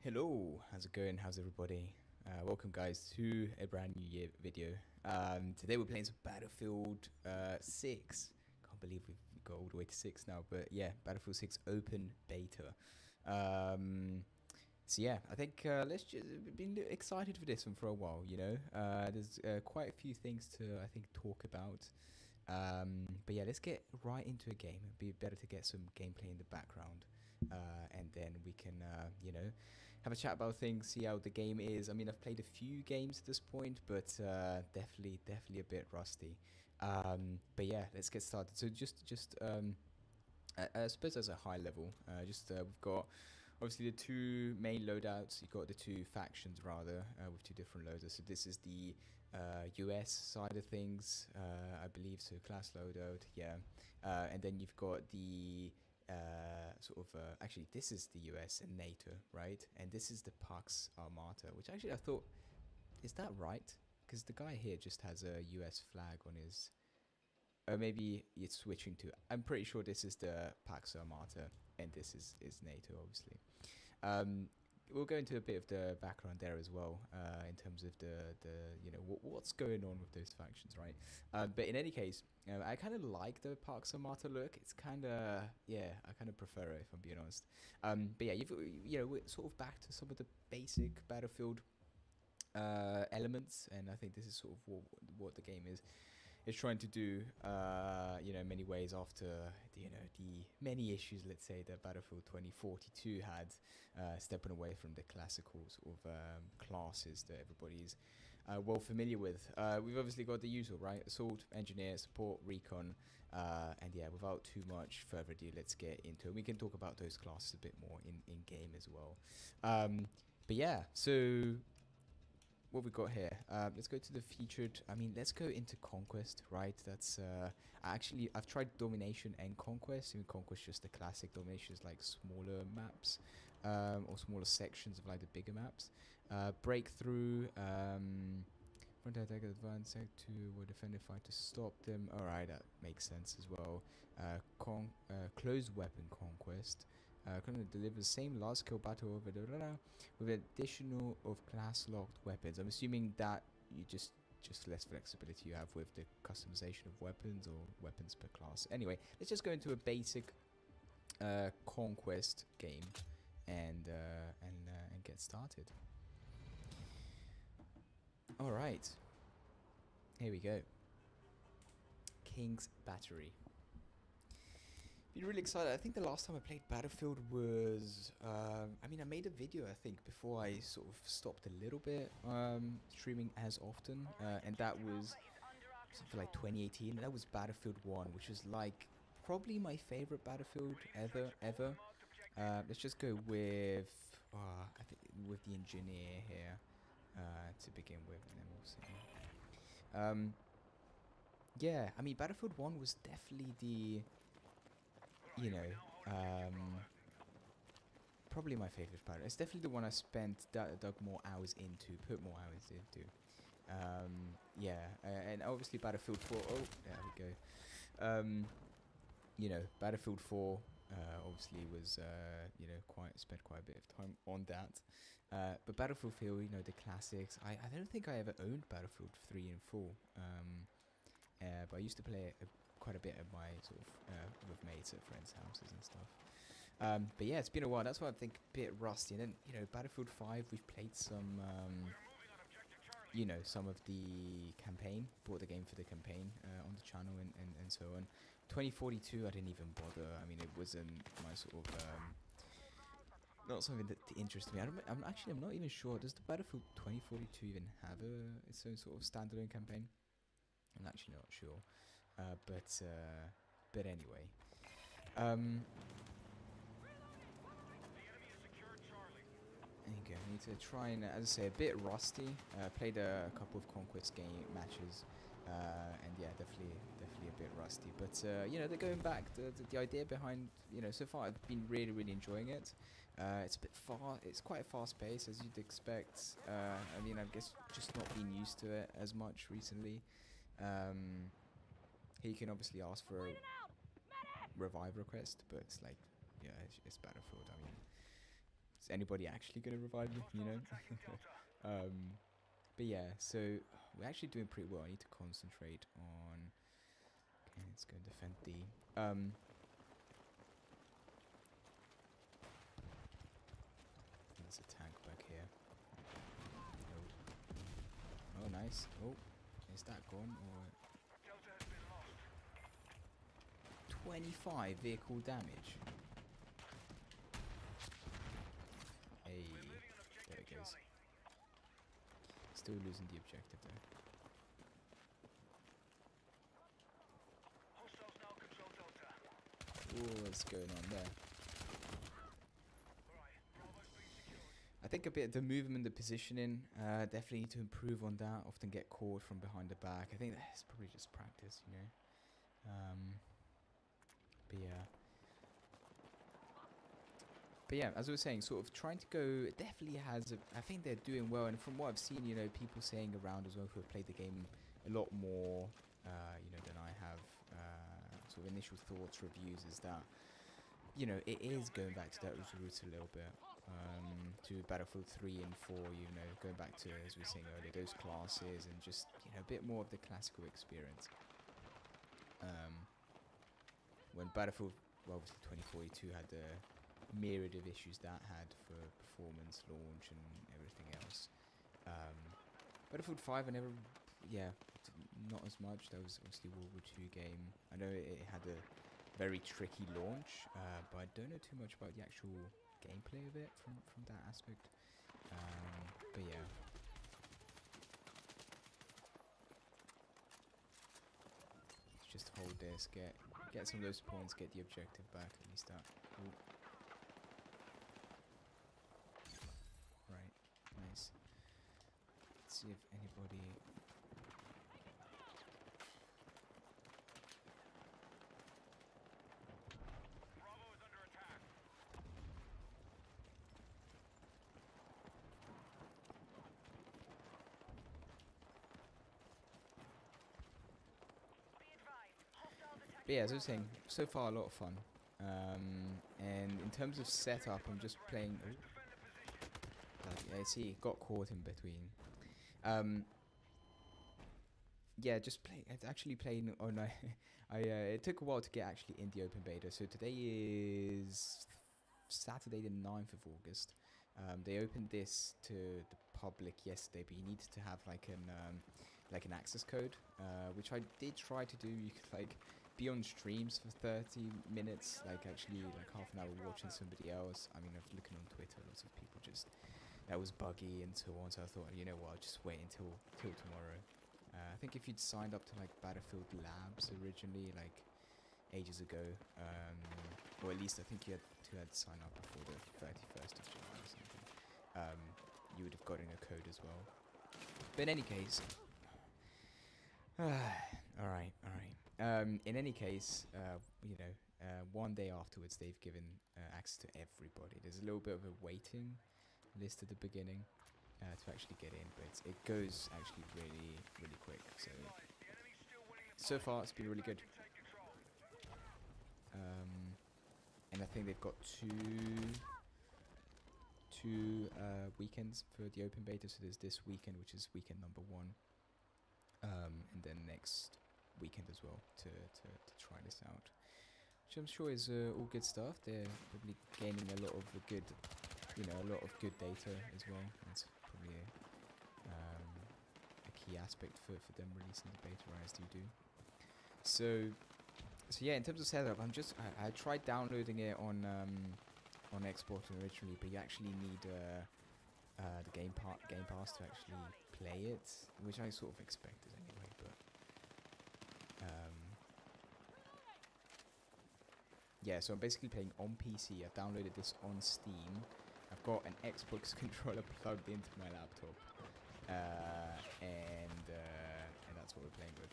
Hello, how's it going? How's everybody? Welcome, guys, to a brand new year video. Today we're playing some Battlefield 6. Can't believe we've got all the way to 6 now, but yeah, Battlefield 6 open beta. So yeah, I think let's just been excited for this one for a while. There's quite a few things to I think talk about. But yeah, let's get right into a game. It'd be better to get some gameplay in the background, and then we can, have a chat about things, see how the game is. I mean, I've played a few games at this point, but definitely a bit rusty. But yeah, let's get started. So I suppose as a high level, we've got obviously the two main loadouts. You've got the two factions rather, with two different loaders. So this is the US side of things, I believe. So class loadout, yeah. And then you've got the actually this is the US and NATO, right? And this is the Pax Armata, which actually I thought, is that right? Because the guy here just has a US flag on his. Or maybe it's switching to. I'm pretty sure this is the Pax Armata, and this is NATO, obviously. We'll go into a bit of the background there as well, in terms of the what's going on with those factions, right? But in any case, I kind of like the Pax Armata look. It's kind of, yeah, I kind of prefer it, if I'm being honest. But yeah, we're sort of back to some of the basic Battlefield elements, and I think this is sort of what the game is trying to do, in many ways after the many issues, let's say, that Battlefield 2042 had, stepping away from the classical sort of classes that everybody's well familiar with. We've obviously got the usual, right? Assault, engineer, support, recon, and yeah, without too much further ado, let's get into it. We can talk about those classes a bit more in game as well. But yeah, so what we got here, let's go to the featured. I mean, let's go into conquest, right? That's I've tried domination and conquest. I mean, conquest just the classic. Domination is like smaller maps, or smaller sections of like the bigger maps. Breakthrough, front attack, advance to or defender fight to stop them. All right, that makes sense as well. Closed weapon conquest. Kind of deliver the same large scale battle over the with additional of class locked weapons. I'm assuming that you just less flexibility you have with the customization of weapons or weapons per class. Anyway, let's just go into a basic conquest game and get started. All right, here we go. King's Battery. Been really excited. I think the last time I played Battlefield was, I made a video, I think, before I sort of stopped a little bit streaming as often, and that was something like 2018. That was Battlefield 1, which was like probably my favorite Battlefield ever. Let's just go with, I think, with the engineer here to begin with, and then we'll see. Yeah, I mean, Battlefield 1 was definitely the, probably my favorite part. It's definitely the one I spent dug more hours into, put more hours into. Yeah, and obviously Battlefield 4. Oh, there we go. Battlefield 4 obviously was spent quite a bit of time on that. But Battlefield 4, the classics. I don't think I ever owned Battlefield 3 and 4. But I used to play it quite a bit at my sort of with mates at friends' houses and stuff. But yeah, it's been a while. That's why I think a bit rusty. And then Battlefield 5, we've played some some of the campaign. Bought the game for the campaign on the channel and so on. 2042, I didn't even bother. I mean, it wasn't my sort of not something that interested me. I'm not even sure. Does the Battlefield 2042 even have its own sort of standalone campaign? I'm actually not sure. But anyway. There you go. I need to try and, as I say, a bit rusty. Played a couple of conquest game matches, and yeah, definitely a bit rusty. But they're going back. The idea behind, so far I've been really enjoying it. It's a bit it's quite fast paced, as you'd expect. I guess just not being used to it as much recently. Here you can obviously ask for a revive request, but it's like, yeah, it's Battlefield. I mean, is anybody actually going to revive me, you know? But yeah, so we're actually doing pretty well. I need to concentrate on... Okay, let's go and defend D. There's a tank back here. Oh, nice. Oh, is that gone? Or 25 vehicle damage. Hey, there it goes. Still losing the objective though. Oh, what's going on there? I think a bit of the movement, the positioning, definitely need to improve on that. Often get caught from behind the back. I think that's probably just practice, you know. But yeah, as I was saying, sort of trying to go, it definitely has, I think they're doing well. And from what I've seen, you know, people saying around as well who have played the game a lot more, you know, than I have, sort of initial thoughts, reviews, is that, you know, it is going back to that roots a little bit. To Battlefield 3 and 4, you know, going back to, as we were saying earlier, those classes and just, you know, a bit more of the classical experience. When Battlefield, well, obviously 2042 had the myriad of issues that had for performance, launch and everything else. Battlefield 5 I never, yeah, not as much. That was obviously World War II game. I know it had a very tricky launch, but I don't know too much about the actual gameplay of it from that aspect. But yeah. Let's just hold this, get some of those points, get the objective back, at least that. Ooh. Right, nice. Let's see if anybody... But yeah, as I was saying, so far a lot of fun. And in terms of setup, I'm just playing... I see, got caught in between. Yeah, just play. Actually playing on... it took a while to get actually in the open beta. So today is Saturday the 9th of August. They opened this to the public yesterday, but you needed to have like an access code, which I did try to do. You could like be on streams for 30 minutes, like actually like half an hour watching somebody else. I mean, I've looking on Twitter, lots of people just that was buggy and so on. So I thought, you know what, I'll just wait until tomorrow. I think if you'd signed up to like Battlefield Labs originally, like ages ago, or at least I think you had to sign up before the 31st of July or something, you would have gotten a code as well. But in any case, all right. In any case, you know, one day afterwards they've given access to everybody. There's a little bit of a waiting list at the beginning to actually get in, but it goes actually really quick. So far it's been really good. And I think they've got two weekends for the open beta. So there's this weekend, which is weekend number 1, and then next weekend as well to try this out, which I'm sure is all good stuff. They're probably gaining a lot of good, you know, a lot of good data as well. That's probably a key aspect for them releasing the beta as they do. So yeah, in terms of setup, I tried downloading it on Xbox originally, but you actually need the Game Pass to actually play it, which I sort of expected anyway. But yeah, so I'm basically playing on PC. I've downloaded this on Steam. I've got an Xbox controller plugged into my laptop, and that's what we're playing with.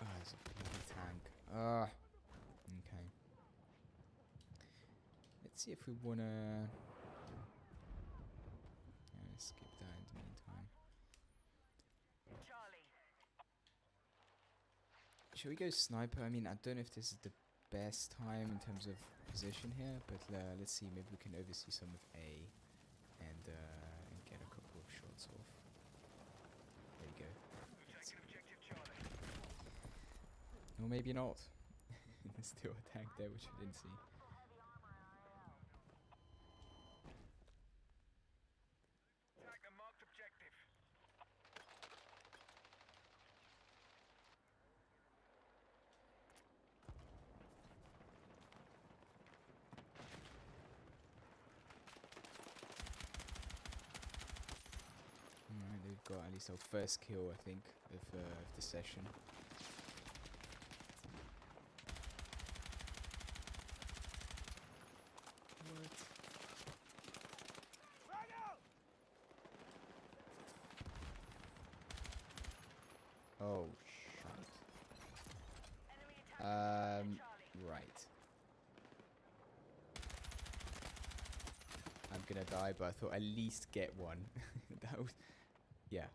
Oh, there's a bloody tank. Okay. Let's see if we wanna... let's skip that in the meantime. Shall we go sniper? I mean, I don't know if this is the best time in terms of position here, but let's see. Maybe we can oversee some of A and get a couple of shots off. There you go. Or maybe not. There's still a tank there, which I didn't see. Alright, they've got at least our first kill, I think, of the session. Oh, shit. Right. I'm gonna die, but I thought at least get one. That was... Yeah.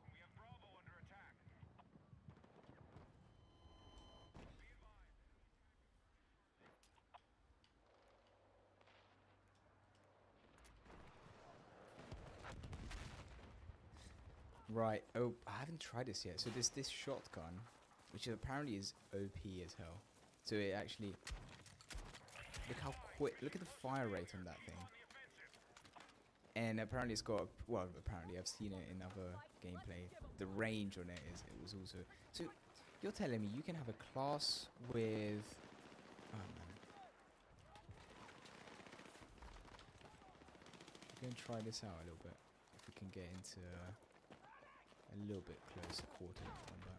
Right. Oh, I haven't tried this yet. So there's this shotgun, which apparently is OP as hell. So it actually... Look how quick... Look at the fire rate on that thing. And apparently it's got... Well, apparently I've seen it in other gameplay. The range on it was also... So you're telling me you can have a class with... Oh, man. I'm going to try this out a little bit. If we can get into... a little bit closer quarter combat.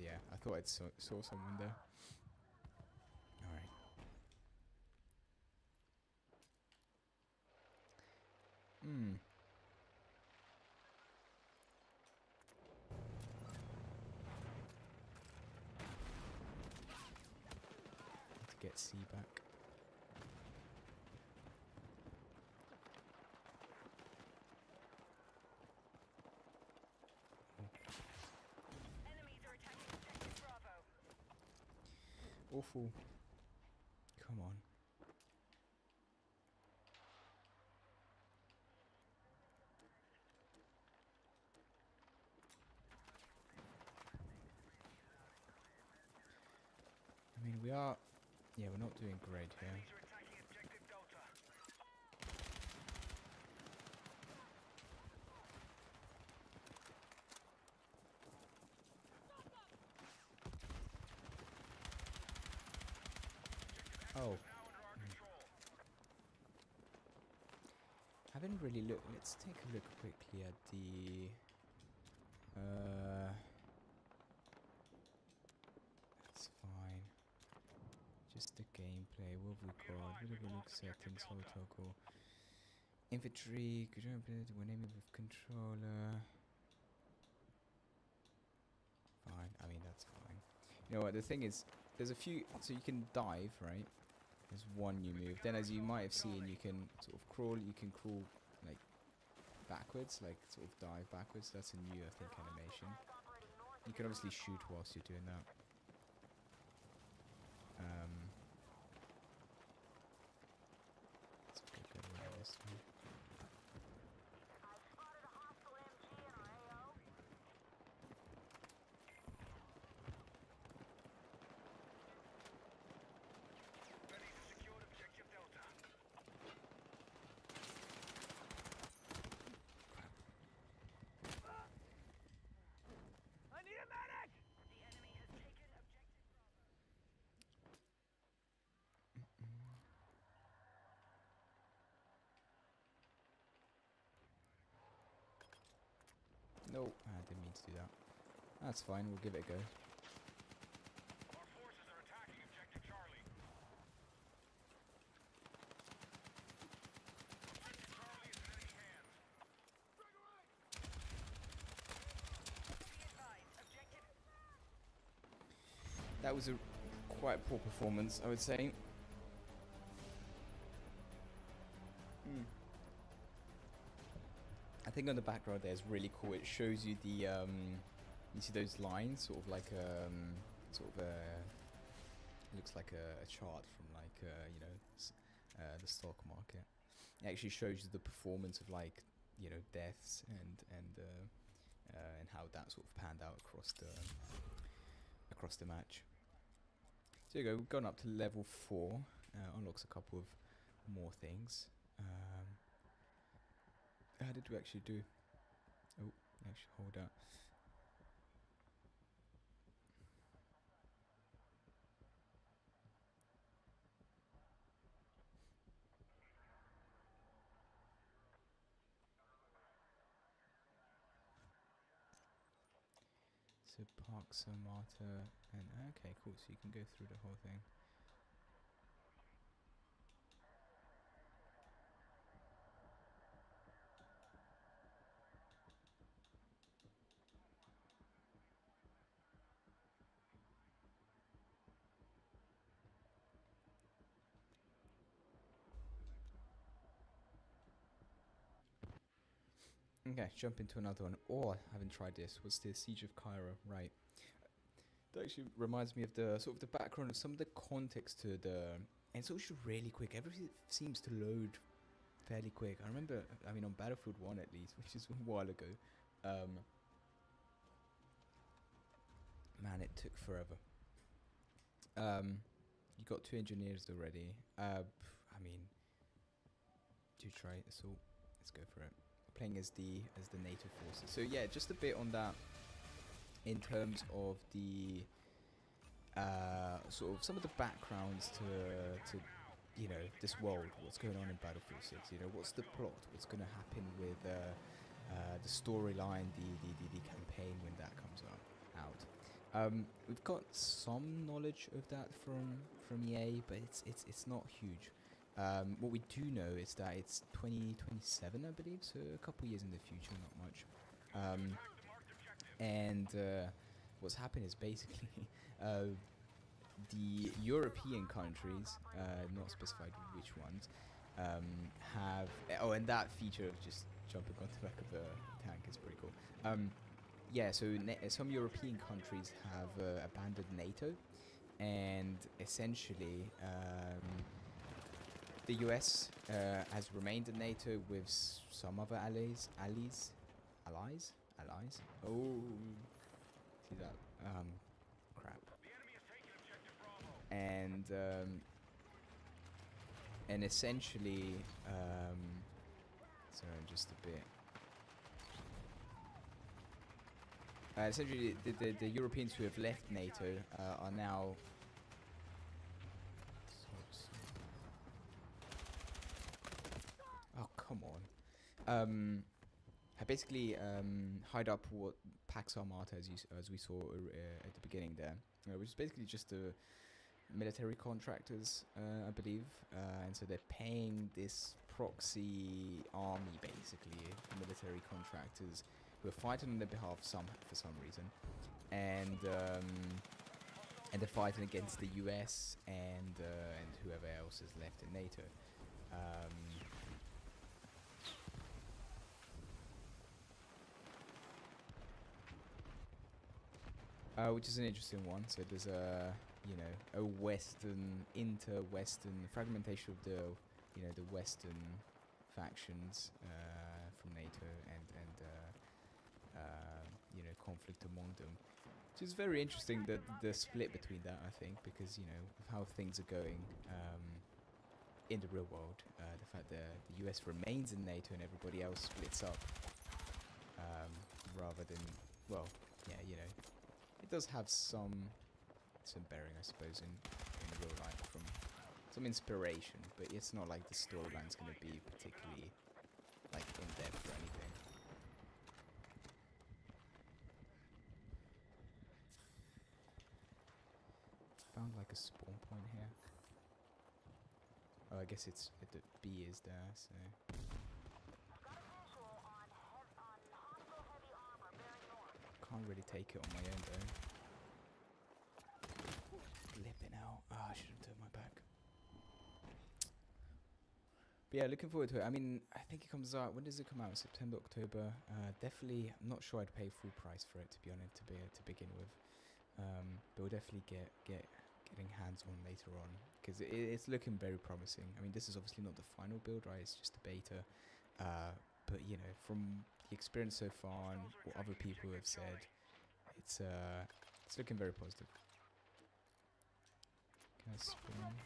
Yeah, I thought I saw someone there. Alright. To get C back. Awful. Come on. I mean, we are... Yeah, we're not doing great here. Oh. Haven't really looked. Let's take a look quickly at the... That's fine. Just the gameplay. What have we got? What have we look settings? Hold toggle. Infantry. Could you open it when aiming with controller? Fine. I mean, that's fine. You know what? The thing is, there's a few. So you can dive, right? There's one new move. Then, as you might have seen, you can sort of crawl. You can crawl like backwards, like sort of dive backwards. That's a new, I think, animation. You can obviously shoot whilst you're doing that. Let's go around this one. No, I didn't mean to do that. That's fine, we'll give it a go. Our forces are attacking objective Charlie. Objective Charlie is in enemy hands. That was a quite poor performance, I would say. thing on the background there is really cool. It shows you the you see those lines, sort of like sort of looks like a chart from like you know the stock market. It actually shows you the performance of like you know deaths and how that sort of panned out across the match. So there you go. We've gone up to level 4. Unlocks a couple of more things. How did we actually do? Oh, actually hold out. So Park Samata and okay, cool. So you can go through the whole thing. Okay, jump into another one. Oh, I haven't tried this. What's the Siege of Cairo? Right. That actually reminds me of the sort of the background of some of the context to the. And it's also really quick. Everything seems to load fairly quick. I remember, I mean, on Battlefield 1 at least, which is a while ago. Man, it took forever. You got 2 engineers already. I mean, do try assault. Let's go for it. Playing as the NATO forces. So yeah, just a bit on that in terms of the sort of some of the backgrounds to you know this world, what's going on in Battlefield 6. You know, what's the plot, what's going to happen with the storyline, the campaign when that comes out. We've got some knowledge of that from EA, but it's not huge. What we do know is that it's 2027, I believe, so a couple years in the future, not much. And what's happened is basically the European countries, not specified which ones, have... Oh, and that feature of just jumping on the back of the tank is pretty cool. Yeah, so some European countries have abandoned NATO, and essentially... the US has remained in NATO with some other allies. Oh, see that? Crap. And essentially, sorry, just a bit. Essentially, the Europeans who have left NATO are now. Oh, come on. I basically hide up what Pax Armata, as we saw at the beginning there, which is basically just the military contractors, I believe, and so they're paying this proxy army, basically, military contractors who are fighting on their behalf for some reason, and they're fighting against the US and whoever else is left in NATO. Which is an interesting one. So there's a inter-Western fragmentation of the Western factions from NATO and conflict among them. Which is very interesting, the split between that, I think, because of how things are going in the real world, the fact that the US remains in NATO and everybody else splits up, rather than, well, yeah, it does have some bearing, I suppose, in real life, from some inspiration, but it's not like the storyline's going to be particularly like in depth or anything. Found like a spawn point here. Oh, I guess it's the B is there, so. Can't really take it on my own though. Flipping out. Ah, I should have turned my back. But yeah, looking forward to it. I mean, I think it comes out. When does it come out? September, October. Definitely, I'm not sure I'd pay full price for it, to be honest, to begin with. But we'll definitely getting hands on later on, because it's looking very promising. I mean, this is obviously not the final build, right? It's just a beta. But you know, from the experience so far and what other people have said, it's looking very positive. Can I spawn?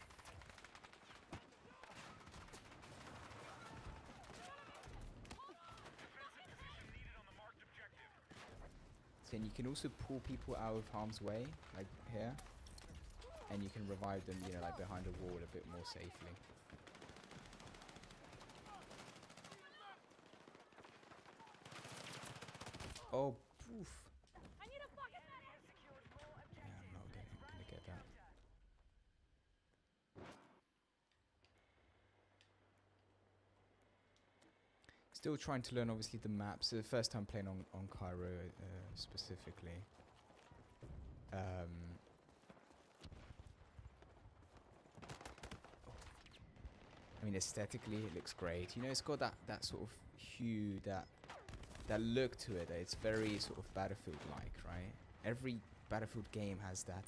And you can also pull people out of harm's way, like here, and you can revive them, you know, like behind a wall a bit more safely. Oh, poof. Yeah, I'm not gonna get that. Still trying to learn, obviously, the maps. The first time playing on Cairo specifically. I mean, aesthetically, it looks great. You know, it's got that sort of hue, that look to it. It's very sort of Battlefield-like, right? Every Battlefield game has that.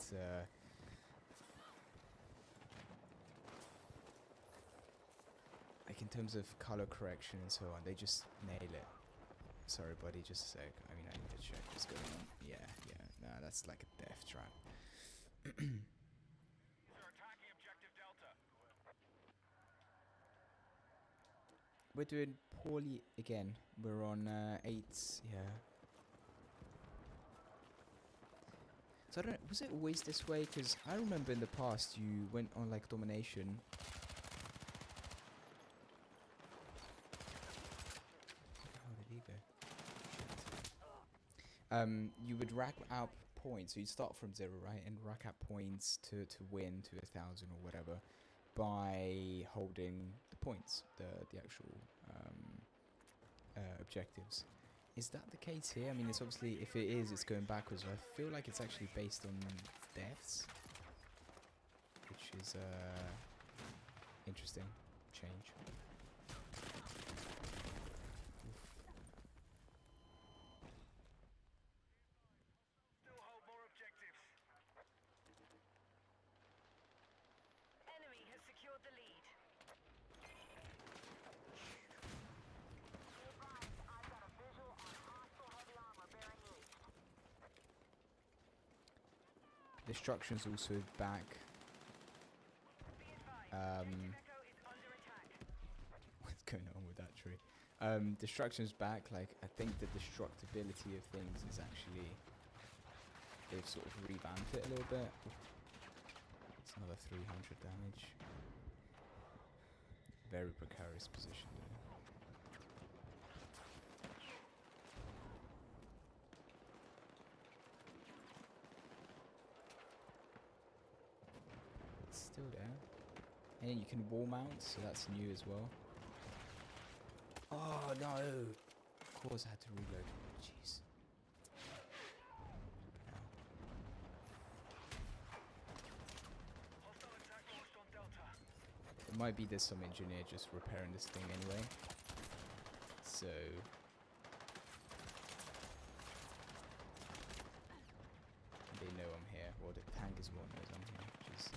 Like in terms of color correction and so on, they just nail it. Sorry, buddy, just a sec. I mean, I need to check what's going on. Yeah. Nah, that's like a death trap. They're attacking objective Delta. We're doing poorly again. We're on 8. Yeah. So I don't. Was it always this way? Because I remember in the past you went on like domination. You would rack up points. So you'd start from 0, right, and rack up points to win to 1,000 or whatever by holding the points, the actual objectives. Is that the case here? I mean, it's obviously, if it is, it's going backwards. I feel like it's actually based on deaths, which is interesting change. Still hold more objectives. Enemy has secured the lead. Destruction's also back. What's going on with that tree? Destruction's back. Like, I think the destructibility of things is actually, they've sort of revamped it a little bit. It's another 300 damage. Very precarious position though. Still there. And then you can wall mount, so that's new as well. Oh no! Of course I had to reload. Jeez. Hostile attack launched on Delta. It might be there's some engineer just repairing this thing anyway. So they know I'm here. Well, the tank as well knows I'm here. Which is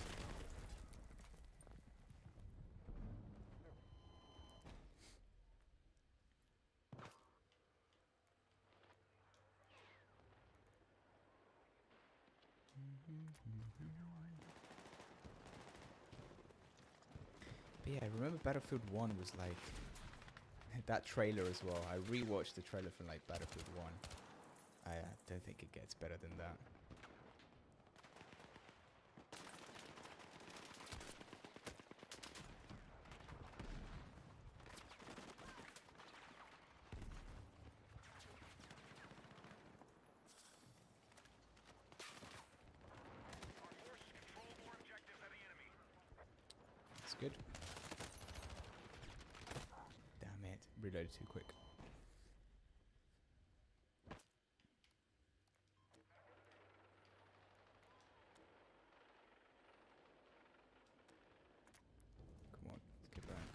But yeah, I remember Battlefield 1 was like that trailer as well. I rewatched the trailer from like Battlefield 1. I don't think it gets better than that. Our forces control more objectives than the enemy. It's good. Damn it. Reloaded too quick. Come on, let's get back.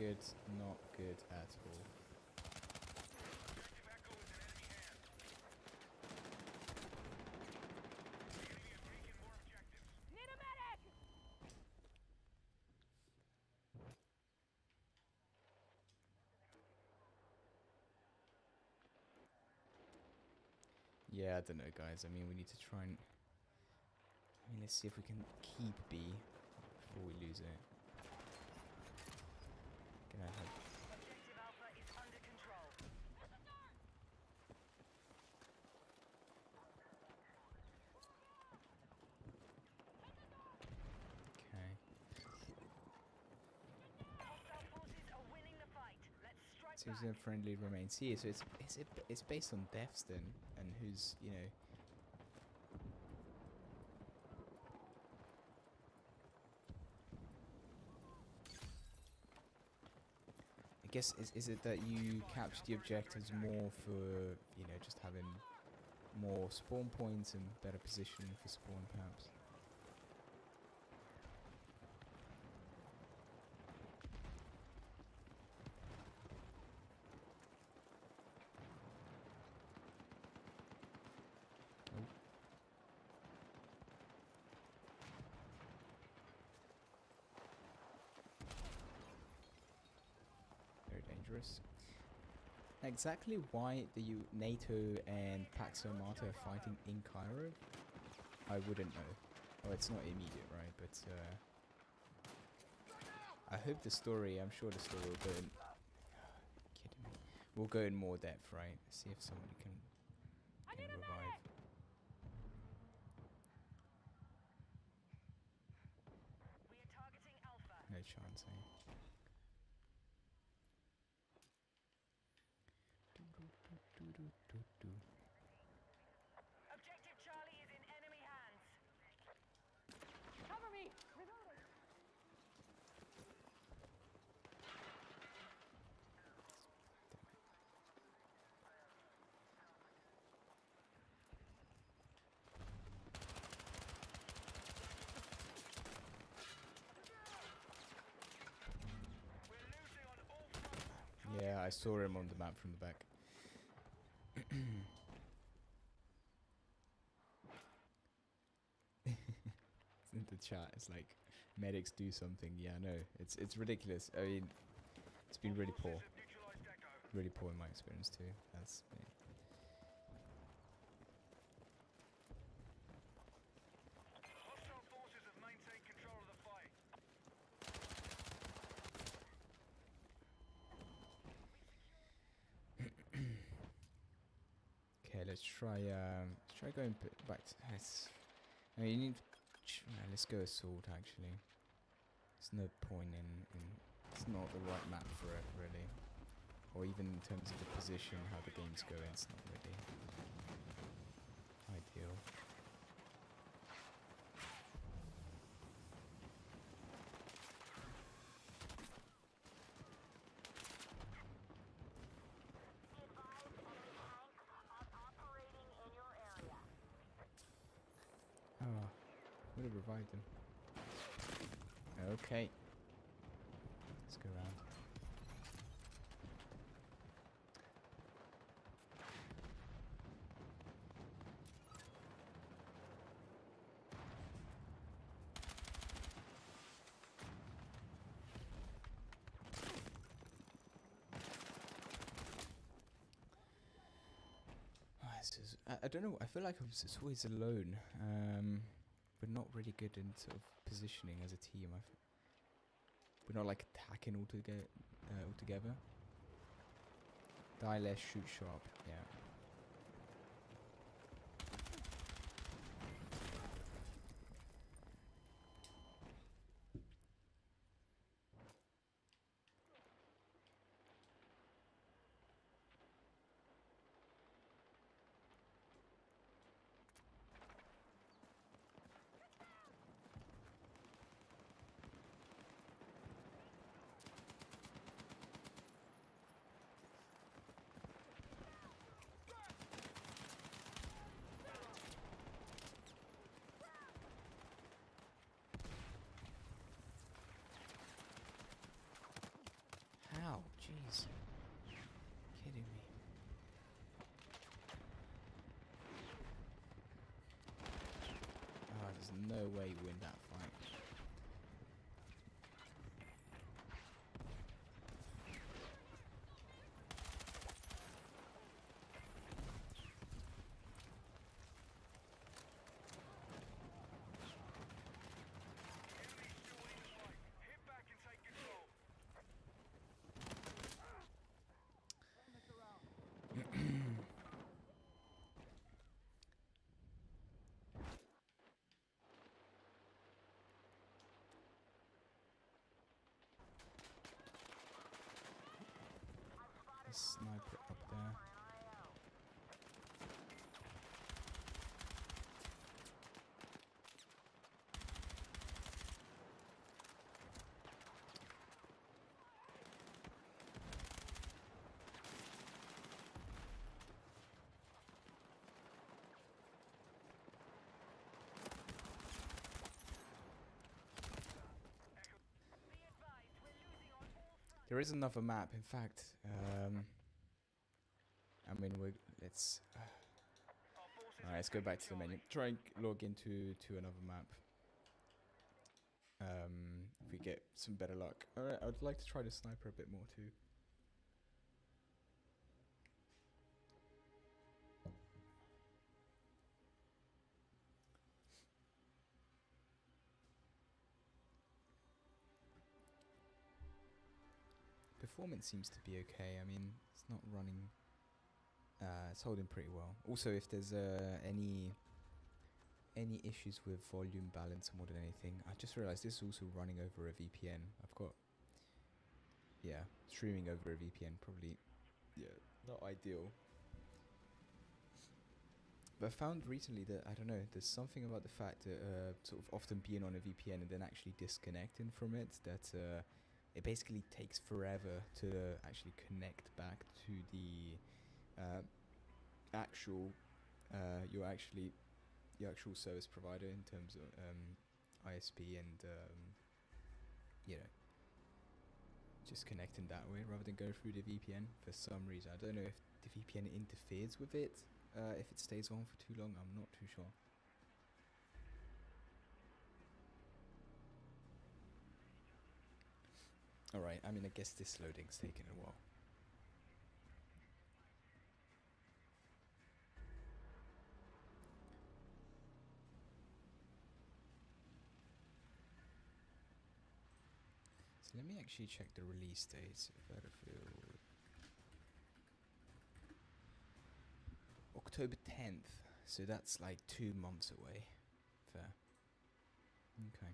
good. Not good at all. Objective Echo is in enemy hands. The enemy is taking more objectives. Need a medic! Yeah, I don't know, guys. I mean, we need to try and... I mean, let's see if we can keep B before we lose it. Gonna have... Objective Alpha is under control. Okay. Hostile forces are winning the fight. Let's strike Seems back. a friendly remains here, so it's based on deaths then, and who's, you know... I guess, is it that you capture the objectives more for, you know, just having more spawn points and better position for spawn, perhaps? Oh. Very dangerous. Exactly why the NATO and Pax Armata are fighting in Cairo, I wouldn't know. Oh, it's not immediate, right? But I hope the story. I'm sure the story will go in. Kidding me. We'll go in more depth, right? See if somebody can revive. We are targeting Alpha. No chance, eh? Objective Charlie is in enemy hands. Cover me! Reloading! We're losing on all fronts. Yeah, I saw him on the map from the back. In the chat, it's like medics do something. Yeah, I know. It's ridiculous. I mean, it's been really poor. Forces have neutralized Echo. Really poor in my experience too. That's me. Hostile forces have maintained control of the fight. Okay, let's try going back to this. I mean, you need. Let's go assault. Actually, there's no point in. It's not the right map for it, really. Or even in terms of the position, how the game's going, it's not really ideal. Oh, would have revived him. Okay. Let's go around. I don't know. I feel like it's always alone, but not really good in sort of positioning as a team. We're not like attacking altogether. Die less, shoot sharp. Yeah. no way you win that fight. Hit back and take control. A sniper up there. Be advised, we're losing on all fronts. There is another map, in fact. I mean, let's. Our forces Alright, let's go back to the menu. Try and log into another map. If we get some better luck. Alright, I'd like to try the sniper a bit more too. Performance seems to be okay. I mean, it's not running. It's holding pretty well. Also, if there's any issues with volume balance more than anything, I just realized this is also running over a VPN. I've got, yeah, streaming over a VPN, probably, yeah, not ideal. But I found recently that, I don't know, there's something about the fact that sort of often being on a VPN and then actually disconnecting from it, that it basically takes forever to actually connect back to the actual, your actual service provider in terms of ISP and, you know, just connecting that way rather than going through the VPN for some reason. I don't know if the VPN interferes with it, if it stays on for too long, I'm not too sure. Alright, I mean, I guess this loading's taking a while. So let me actually check the release dates of Battlefield. October 10th, so that's like 2 months away. Fair. Okay.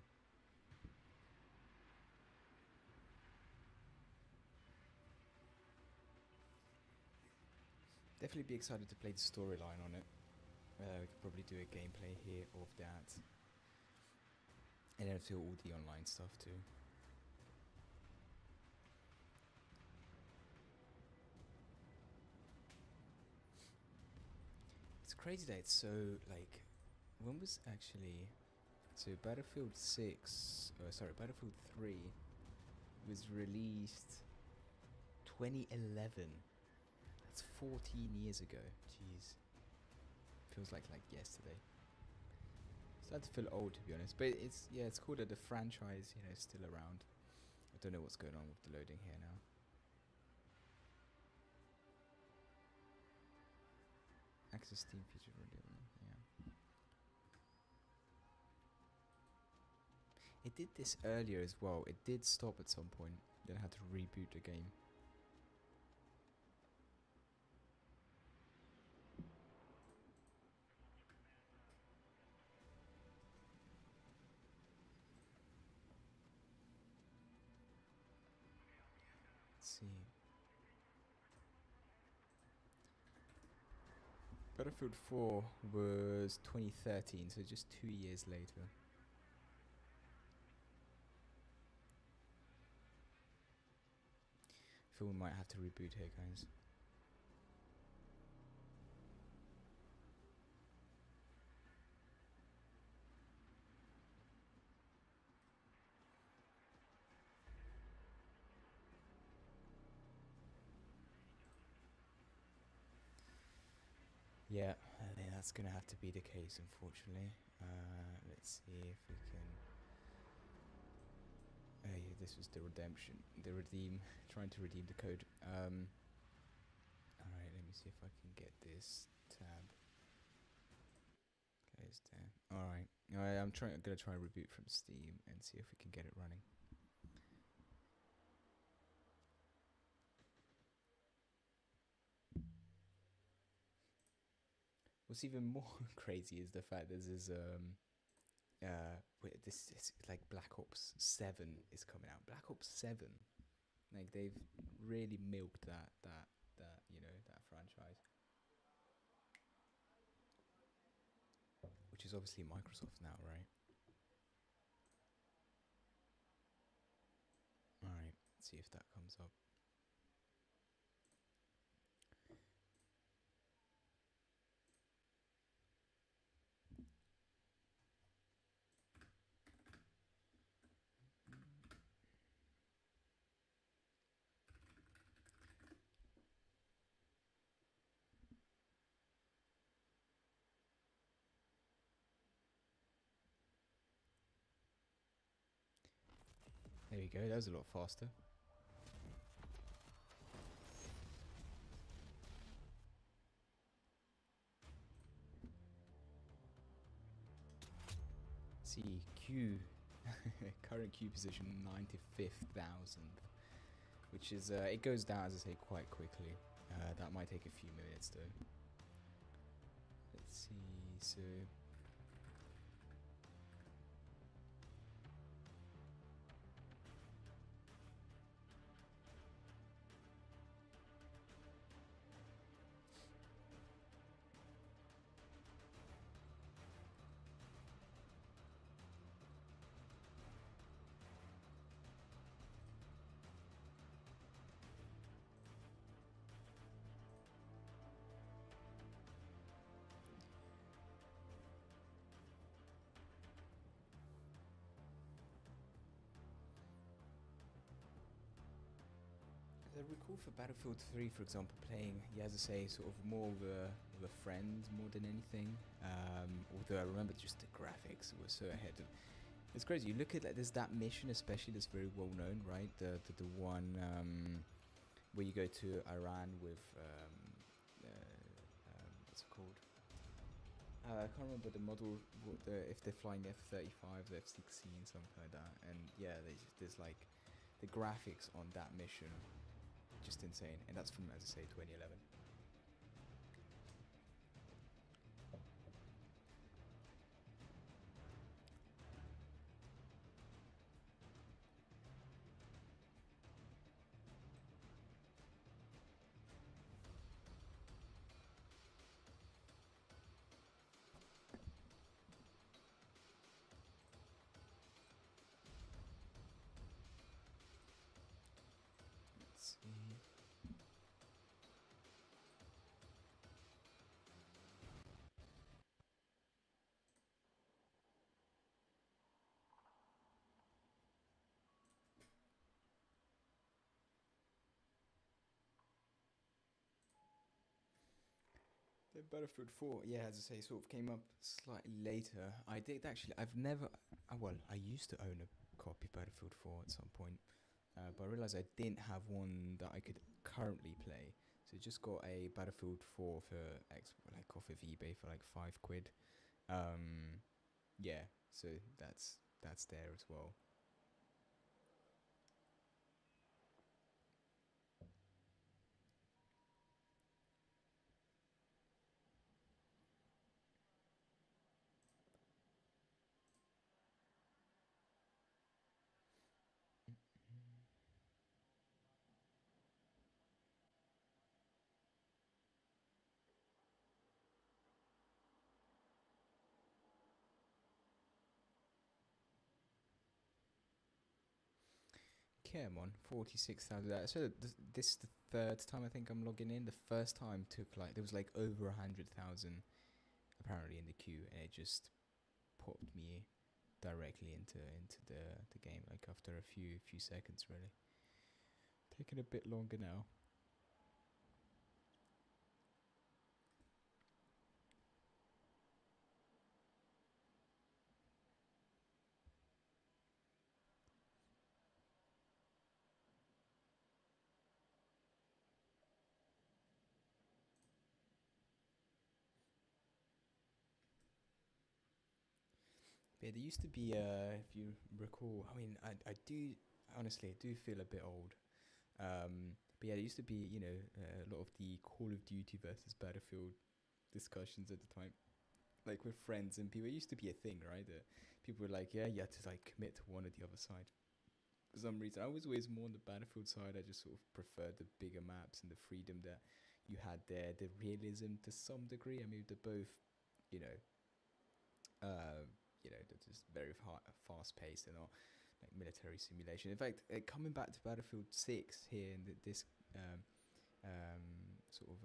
Definitely be excited to play the storyline on it. We could probably do a gameplay here of that. And then do all the online stuff too. It's crazy that it's so, like, when was actually, so Battlefield 6, Battlefield 3 was released 2011. That's 14 years ago. Jeez. Feels like yesterday. Starting to feel old, to be honest. But it's cool that the franchise, you know, is still around. I don't know what's going on with the loading here now. Access Steam feature radio, yeah. It did this earlier as well. It did stop at some point. Then I had to reboot the game. Let's see. Battlefield 4 was 2013, so just 2 years later. I feel we might have to reboot here, guys. Yeah, I think that's gonna have to be the case, unfortunately. Let's see if we can. Yeah, this was the redemption, the redeem, trying to redeem the code. Alright, let me see if I can get this tab closed there. Alright, I'm gonna try and reboot from Steam and see if we can get it running. What's even more crazy is the fact there's this this is like Black Ops 7 is coming out. Black Ops 7, like they've really milked that that franchise, which is obviously Microsoft now, right? All right, let's see if that comes up. There you go. That was a lot faster. See, Q, current Q position 95,000, which is, it goes down, as I say, quite quickly. That might take a few minutes though. Let's see, so. I recall for Battlefield 3, for example, playing, yeah, as I say, sort of more of a friend more than anything. Although I remember just the graphics were so ahead of. It's crazy. You look at like, there's that mission, especially that's very well known, right? The one where you go to Iran with what's it called? I can't remember the model. If they're flying the F-35, the F-16, something like that. And yeah, there's like the graphics on that mission. Just insane, and that's from, as I say, 2011. Let's see. The Battlefield 4, yeah, as I say, sort of came up slightly later. I did actually, I've never, well, I used to own a copy of Battlefield 4 at some point, but I realised I didn't have one that I could currently play. So I just got a Battlefield 4 for like off of eBay for like £5. Yeah, so that's there as well. Come on, 46,000. So this is the third time I think I'm logging in. The first time took like there was like over 100,000 apparently in the queue, and it just popped me directly into the game like after a few seconds really. Taking a bit longer now. Yeah, there used to be, if you recall, I mean, I do, honestly, I do feel a bit old. But yeah, there used to be, a lot of the Call of Duty versus Battlefield discussions at the time, like with friends and people. It used to be a thing, right? That people were like, yeah, you had to like commit to one or the other side. For some reason, I was always more on the Battlefield side. I just sort of preferred the bigger maps and the freedom that you had there, the realism to some degree. I mean, they're both, you know, uh, they're just very fast paced and all, like military simulation. In fact, coming back to Battlefield 6 here in this um, sort of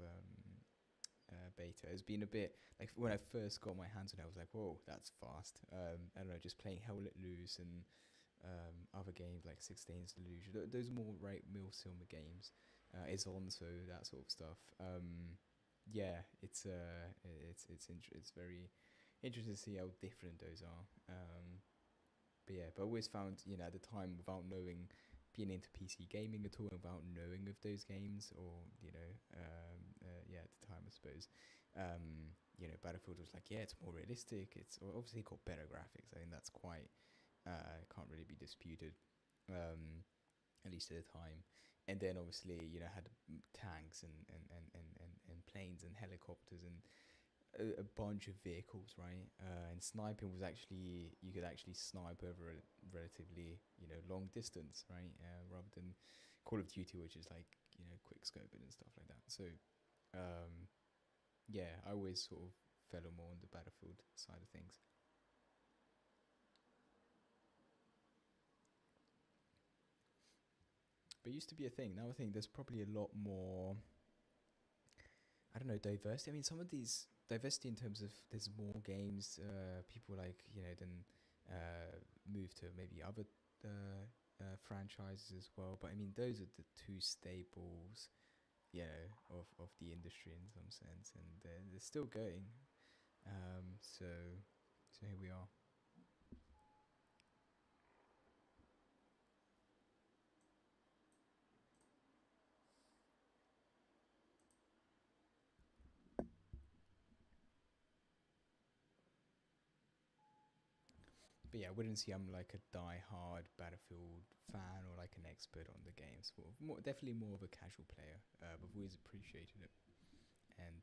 beta has been a bit like when I first got my hands on it, I was like, whoa, that's fast. I don't know, just playing Hell Let Loose and other games like 16's Delusion, those more right mill Silma games, is on, so that sort of stuff. Yeah, it's very interesting to see how different those are. But yeah, but I always found, at the time, without knowing, being into PC gaming at all, without knowing of those games, or yeah, at the time I suppose, Battlefield was like, yeah, it's more realistic. It's obviously got better graphics. I think that's quite can't really be disputed, at least at the time. And then obviously, had tanks and planes and helicopters and a bunch of vehicles, right? And sniping was actually, you could actually snipe over a relatively, long distance, right? Rather than Call of Duty, which is like, quick scoping and stuff like that. So, yeah, I always sort of fell more on the Battlefield side of things. But it used to be a thing. Now I think there's probably a lot more, I don't know, diversity. I mean, some of these diversity in terms of there's more games, people like, then move to maybe other franchises as well. But I mean, those are the two staples, of the industry in some sense, and they're still going. So here we are. But yeah, I wouldn't say I'm like a die-hard Battlefield fan or like an expert on the game. Sort of definitely more of a casual player. But I've always appreciated it. And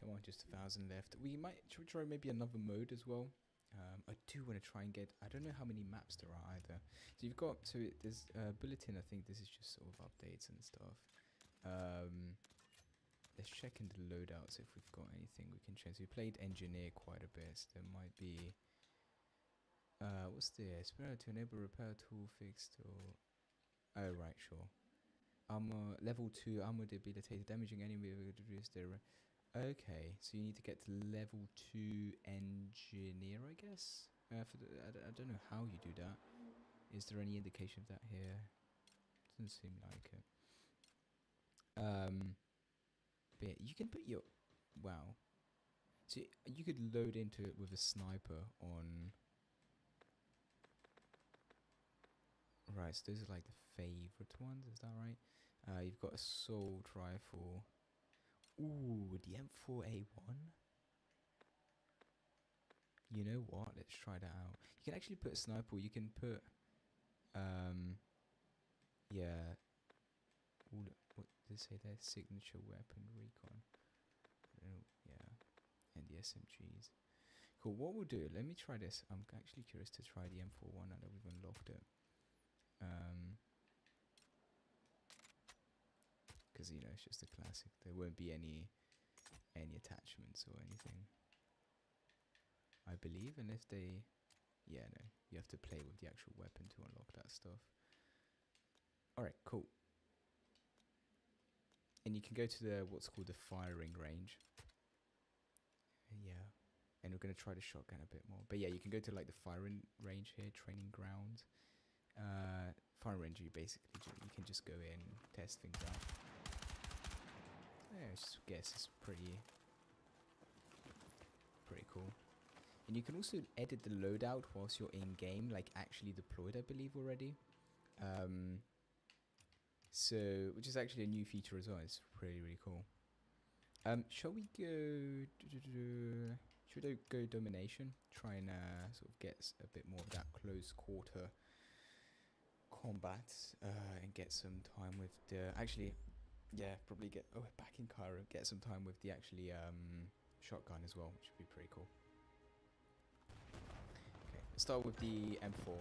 come on, just 1,000 left. We might try maybe another mode as well. I do want to try and get. I don't know how many maps there are either. So you've got, there's bulletin. I think this is just sort of updates and stuff. Let's check in the loadouts if we've got anything we can change. We played engineer quite a bit. So there might be. What's this? To enable repair tool fixed or. Oh right, sure. Armor level 2 armor debilitated, damaging enemy will reduce their. Okay, so you need to get to level 2 engineer, I guess. For the, I don't know how you do that. Is there any indication of that here? Doesn't seem like it. But you can put your, wow. So you could load into it with a sniper on. Right, so those are like the favorite ones. Is that right? You've got assault rifle. Ooh, the M4A1. You know what? Let's try that out. You can actually put a sniper. You can put, yeah. Ooh, what did it say there? Signature weapon recon. Oh, yeah, and the SMGs. Cool. What we'll do? Let me try this. I'm actually curious to try the M41 now that we've unlocked it. Because it's just a classic. There won't be any attachments or anything, I believe, unless they. Yeah, no. You have to play with the actual weapon to unlock that stuff. Alright, cool. And you can go to the what's called the firing range. Yeah. And we're going to try the shotgun a bit more. But yeah, you can go to like the firing range here, training ground. Firing range, you basically you can just go in, test things out. Yeah, I guess it's pretty cool. And you can also edit the loadout whilst you're in game, like actually deployed, I believe already. So, which is actually a new feature as well. It's really cool. Shall we go? Should I go domination? Try and sort of get a bit more of that close quarter combat and get some time with the probably get back in Cairo, get some time with the actually shotgun as well, which would be pretty cool. Okay, let's start with the M4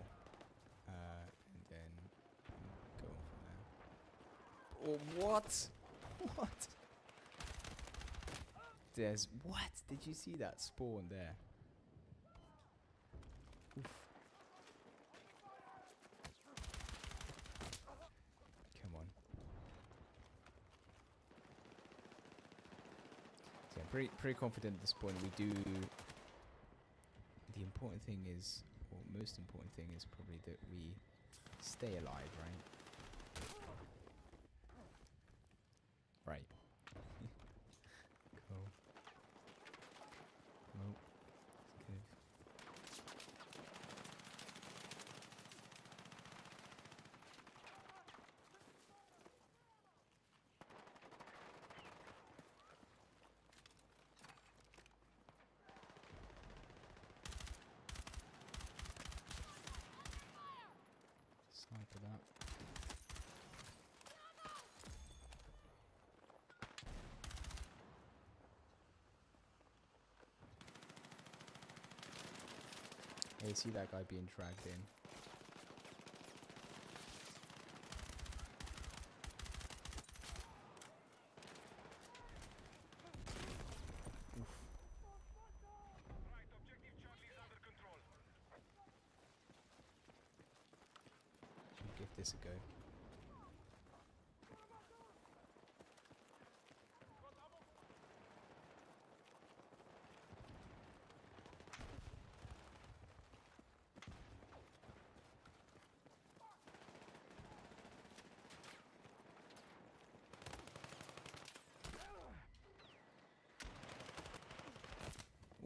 and then go on from there. Oh, what? What? There's what? Did you see that spawn there? Oof. Come on. So yeah, pretty confident at this point. We do. The important thing is, or most important thing is probably that we stay alive, right? Right. Cool. Well, it's good. Sniper that. Hey, see that guy being dragged in. Oof. Right, objective Charlie is under control. I'll give this a go.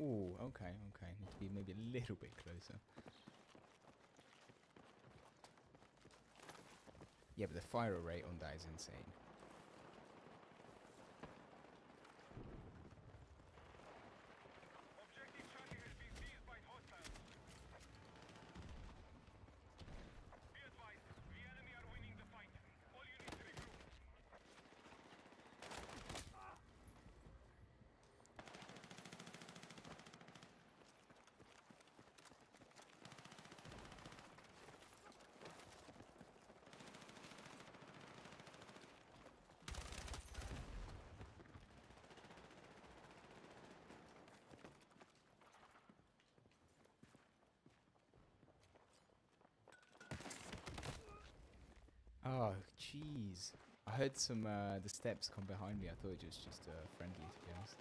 Ooh, okay. Need to be maybe a little bit closer. Yeah, but the fire rate on that is insane. Objective Charlie has been seized by hostiles. Be advised, the enemy are winning the fight. All you need to regroup. Oh, jeez. I heard some the steps come behind me. I thought it was just friendly, to be honest.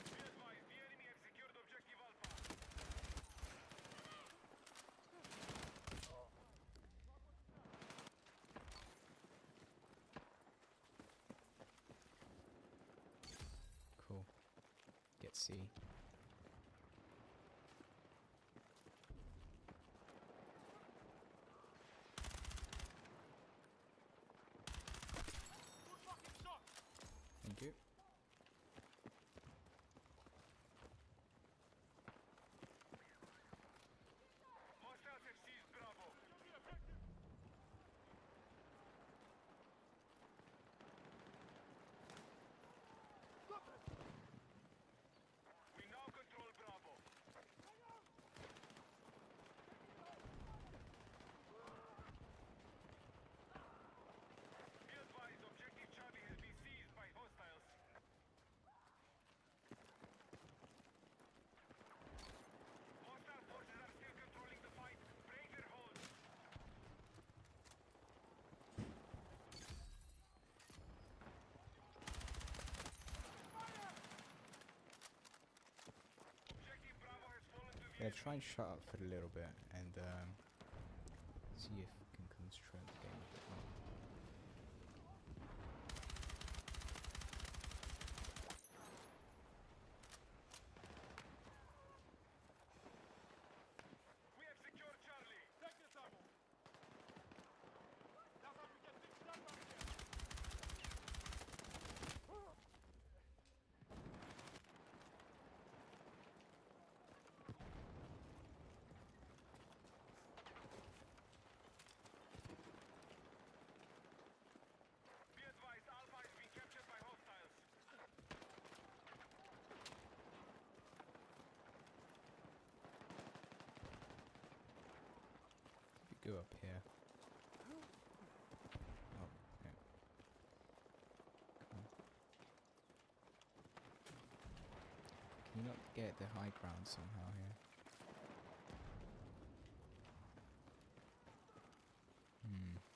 Be advised, the enemy have secured objective Alpha. Cool. Get C. Thank you. Hostiles have seized Bravo. We Gonna try and shut up for a little bit and see if we can concentrate on the game a bit more. We have secured Charlie. Take this ammo. Now that we get things done back here. Be advised, Alpha has been captured by hostiles. If you go up here. Oh, okay. Come on. Can you not get the high ground somehow here?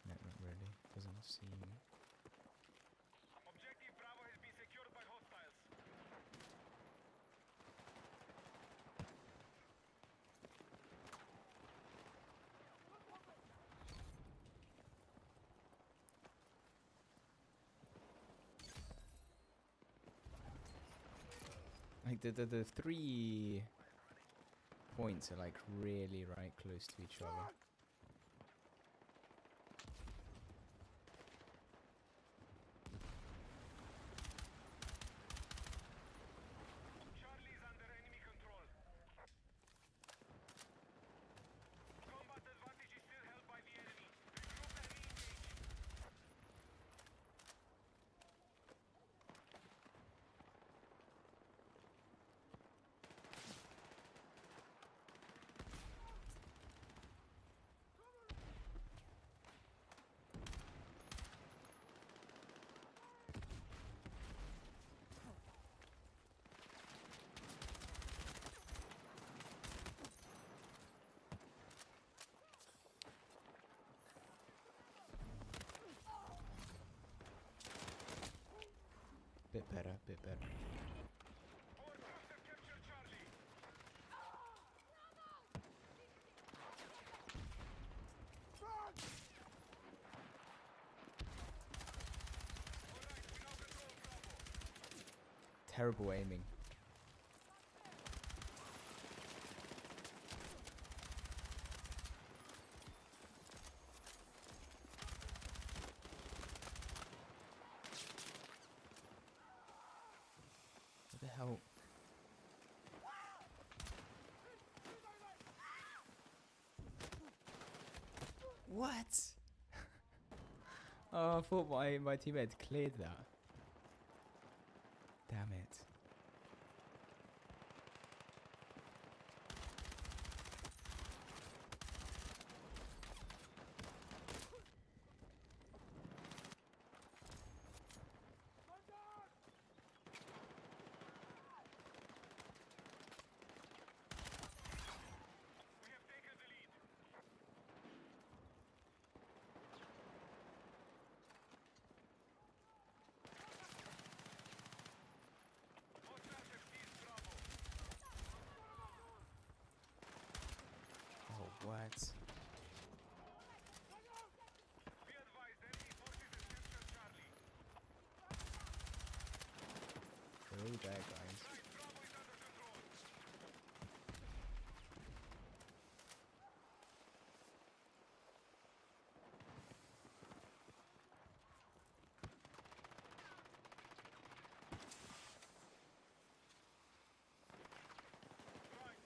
No, not really. Doesn't seem. Objective Bravo has been secured by hostiles. Like the 3 points are like really right close to each other. Charlie is under enemy control. Combat advantage is still held by the enemy. Regroup and re-engage. Bit better, bit better. Our troops have captured Charlie. Alright, we now control Bravo. Terrible aiming. What the hell? What? Oh, I thought my teammate cleared that. Damn it. We have taken the lead. Hostiles have seized Bravo. Oh, what? Be advised, enemy forces have captured Charlie. They're all there, guys. Right, Bravo is under control. Right.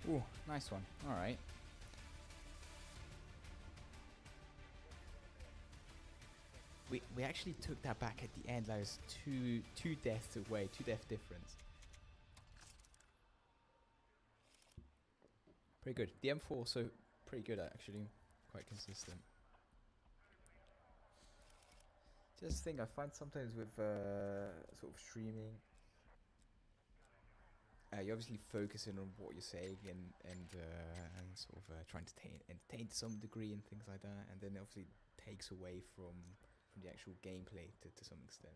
Ooh, nice one. All right. We actually took that back at the end. That was two deaths away, 2 death difference. Pretty good. The M4 also pretty good actually, quite consistent. Just think I find sometimes with sort of streaming, you're obviously focusing on what you're saying and sort of trying to entertain to some degree and things like that, and then it obviously takes away from the actual gameplay to some extent.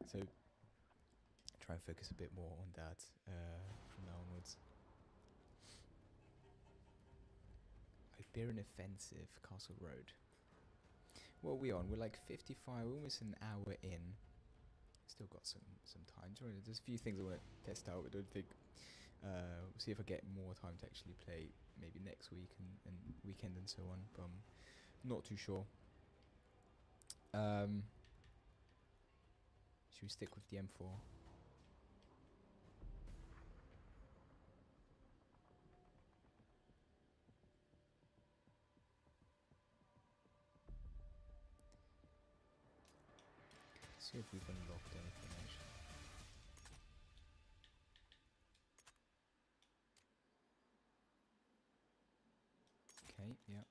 So try and focus a bit more on that from now onwards. Iberian Offensive, Castle Road. What are we on? We're like 55, almost an hour in. Still got some time. There's a few things I want to test out. I don't think. We'll see if I get more time to actually play maybe next week and weekend and so on. But I'm not too sure. Should we stick with the M4? See if we've unlocked anything actually. Okay, yeah.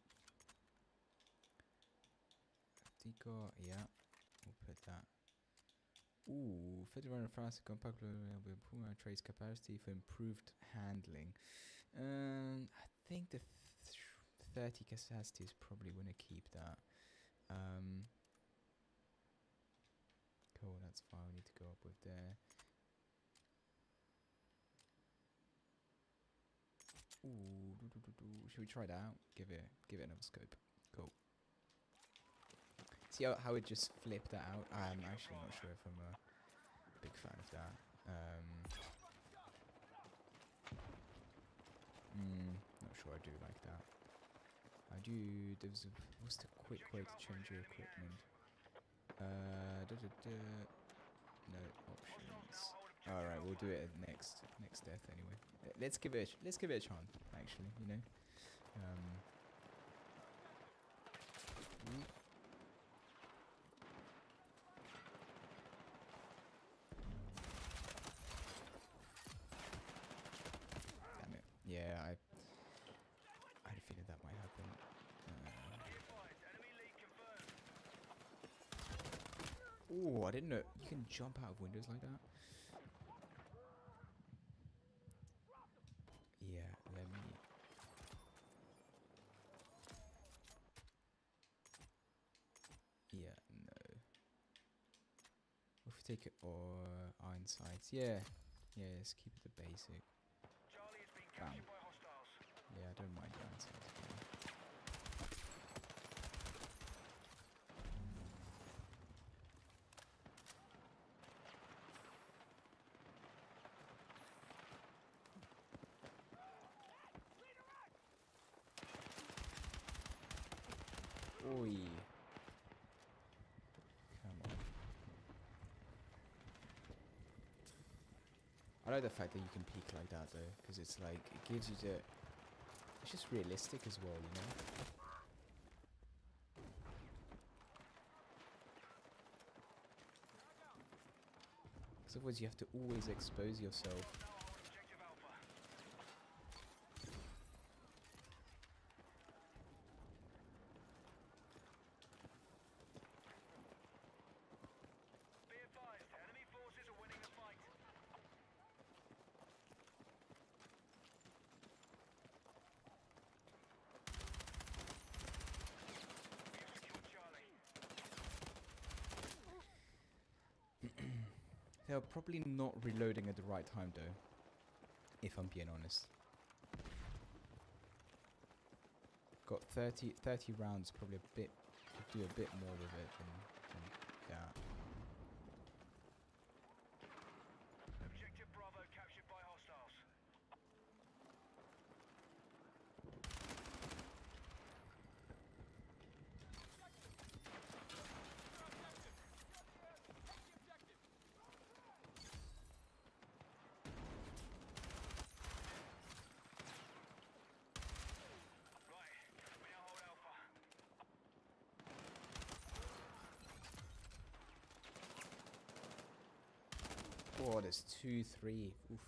Decor, yeah. We'll put that. Ooh, Federal France compact trace capacity for improved handling. I think the 30 capacity is probably going to keep that. Cool, that's fine. We need to go up with there. Ooh, should we try that out? Give it another scope. Cool. See how it just flipped that out? I'm actually not sure if I'm a big fan of that. Not sure I do like that. What's the quick way to change your equipment? No options. Alright, we'll do it at next death anyway. Let's give it a chance, actually, you know. Damn it. Yeah, I had a feeling that might happen. Oh, I didn't know you can jump out of windows like that. Yeah, let me. Yeah, no. If we take it or iron sights, yeah, let's keep it the basic. Charlie is being captured by hostiles. Yeah, I don't mind the iron sights. Oi. Come on. I like the fact that you can peek like that though, because it's like, it gives you the... It's just realistic as well, you know? Because otherwise you have to always expose yourself. Objective Alpha. Be advised, enemy forces are winning the fight. We've secured Charlie. They're probably not reloading at the right time though, if I'm being honest. Got 30 rounds, probably a bit, could do a bit more with it than that. Objective Bravo captured by hostiles. Right, we now hold Alpha. Oh, there's 2, 3. Oof.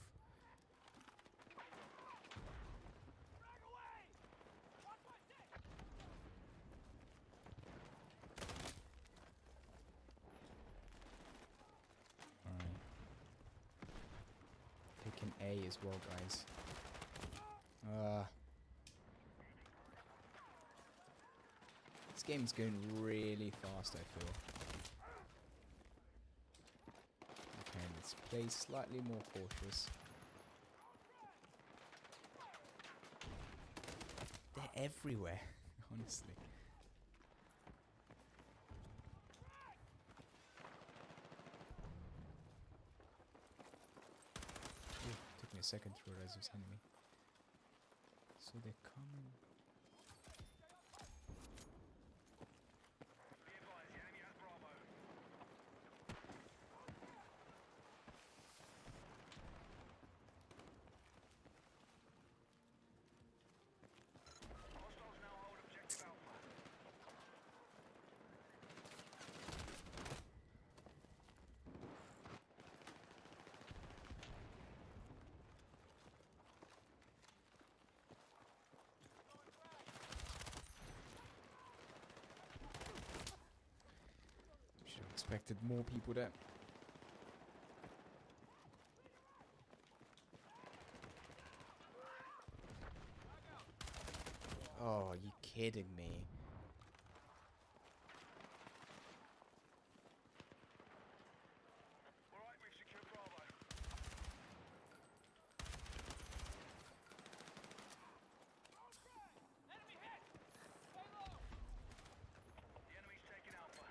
Alright. Taking A as well, guys. This game's going really fast, I feel. Okay, Let's play slightly more cautious. They're everywhere, honestly. Ooh, took me a second to realize it was enemy. So they're coming. Be advised, the enemy has Bravo. Hostiles now hold objective Alpha. Should have expected more people there. Oh, are you kidding me? All right, we've secured Bravo. The enemy's taking Alpha.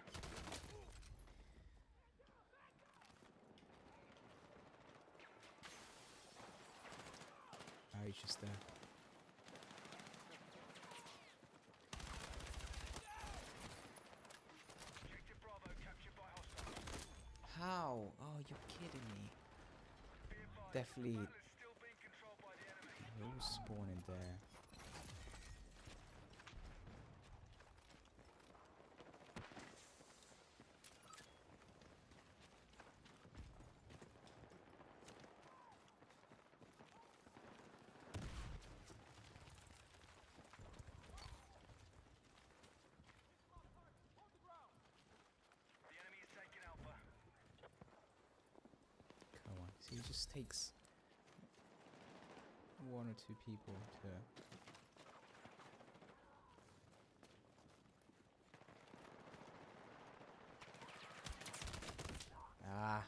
Oh, he's just there. Objective Bravo captured by hostiles. How? Oh, you're kidding me. Be advised, Definitely. the battle is still being controlled by the enemy. They all spawn in there. The enemy is taking Alpha. Come on. See, it just takes one or two people to. Ah.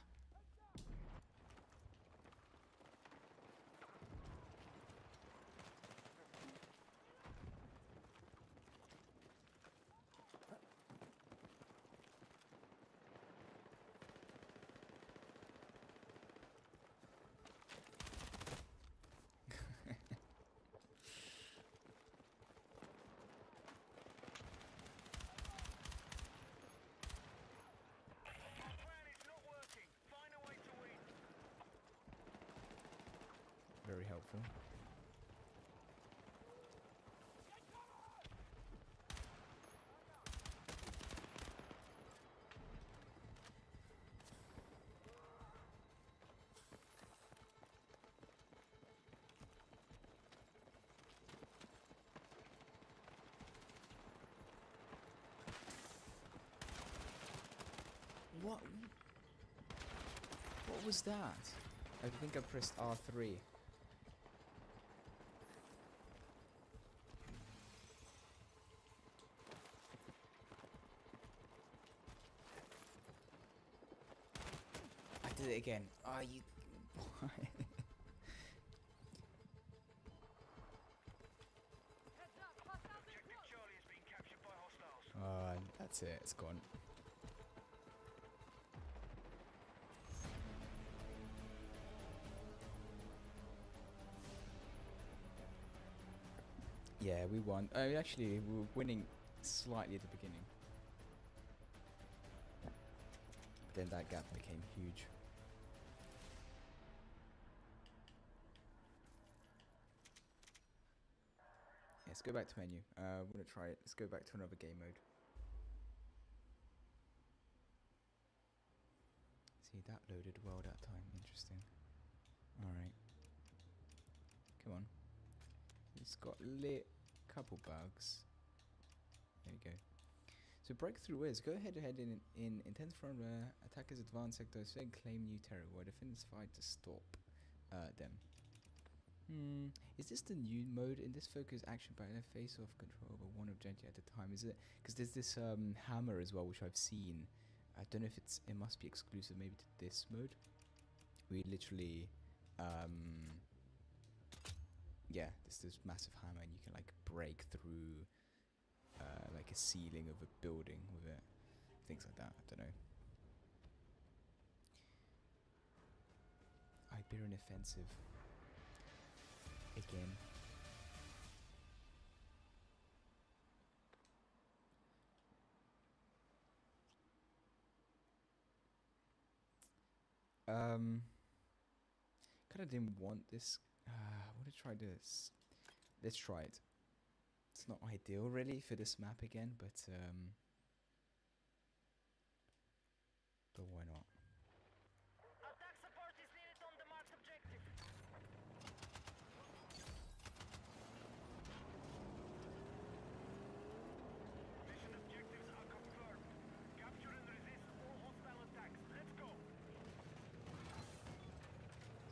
Our plan is not working. Find a way to win. Very helpful. What? What was that? I think I pressed R3. I did it again. Oh, you. Why? Objective Charlie has been captured by hostiles. That's it. It's gone. Yeah, we won. Actually, we were winning slightly at the beginning. Then that gap became huge. Yeah, let's go back to menu. We're gonna try it. Let's go back to another game mode. See, that loaded well that time. Interesting. Alright. Come on. It's got lit. Couple bugs. There you go. So breakthrough is go ahead in intense front where attackers advance sectors and claim new territory. Defenders fight to stop them. Is this the new mode? In this focus action pattern, face off control over one objective at a time. Is it? Because there's this hammer as well, which I've seen. I don't know if it must be exclusive maybe to this mode. we literally, yeah, there's this massive hammer, and you can like break through like a ceiling of a building with it, things like that. I don't know. Iberian Offensive again. Kind of didn't want this. I want to try this. Let's try it. It's not ideal really for this map again, but why not? Attack support is needed on the marked objective. Mission objectives are confirmed. Capture and resist all hostile attacks. Let's go.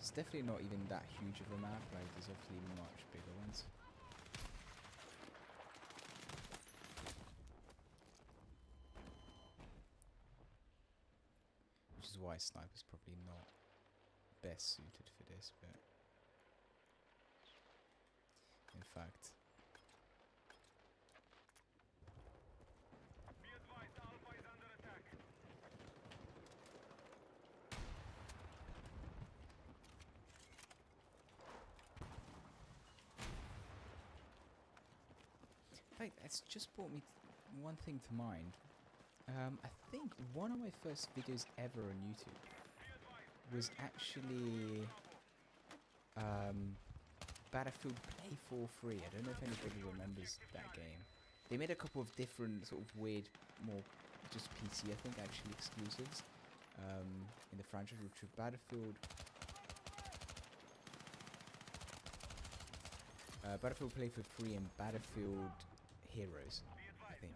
It's definitely not even that huge of a map. Like there's obviously much bigger ones. Which is why sniper's probably not best suited for this, but in fact, Be advised, Alpha is under attack. in fact, that's just brought me one thing to mind. I think one of my first videos ever on YouTube was actually Battlefield Play 4 Free. I don't know if anybody remembers that game. They made a couple of different sort of weird, more just PC, I think, actually exclusives in the franchise, which were Battlefield Play 4 Free and Battlefield Heroes, I think.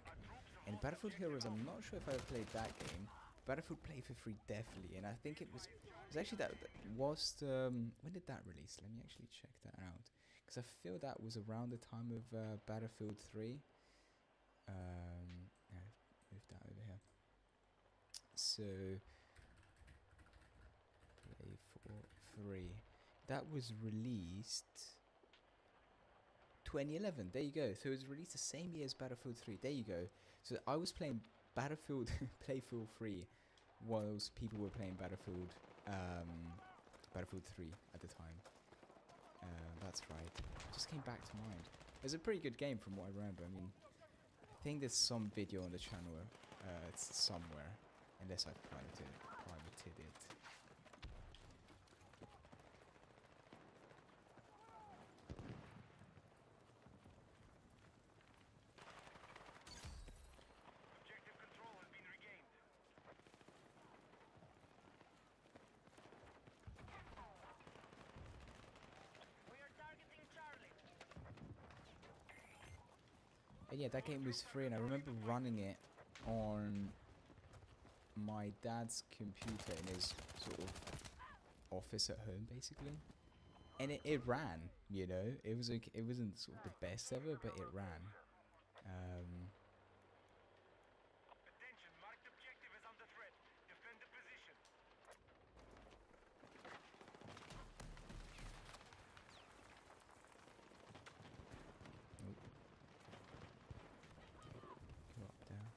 And Battlefield Heroes, I'm not sure if I played that game. Battlefield Play 4 Free definitely, and I think it was actually that was when did that release? Let me actually check that out, because I feel that was around the time of Battlefield 3. Yeah, move that over here. So Play 4 Free, that was released 2011. There you go. So it was released the same year as Battlefield 3. There you go. So I was playing Battlefield Playfield 3 whilst people were playing Battlefield 3 at the time. That's right. Just came back to mind. It was a pretty good game from what I remember. I mean, I think there's some video on the channel it's somewhere, unless I've privated it. Objective control has been regained. We are targeting Charlie. And yeah, that game was free, and I remember running it on my dad's computer in his sort of office at home, basically. And it ran, you know. It wasn't sort of the best ever, but it ran. Attention, marked objective is under threat. Defend the position. Nope. Go up there.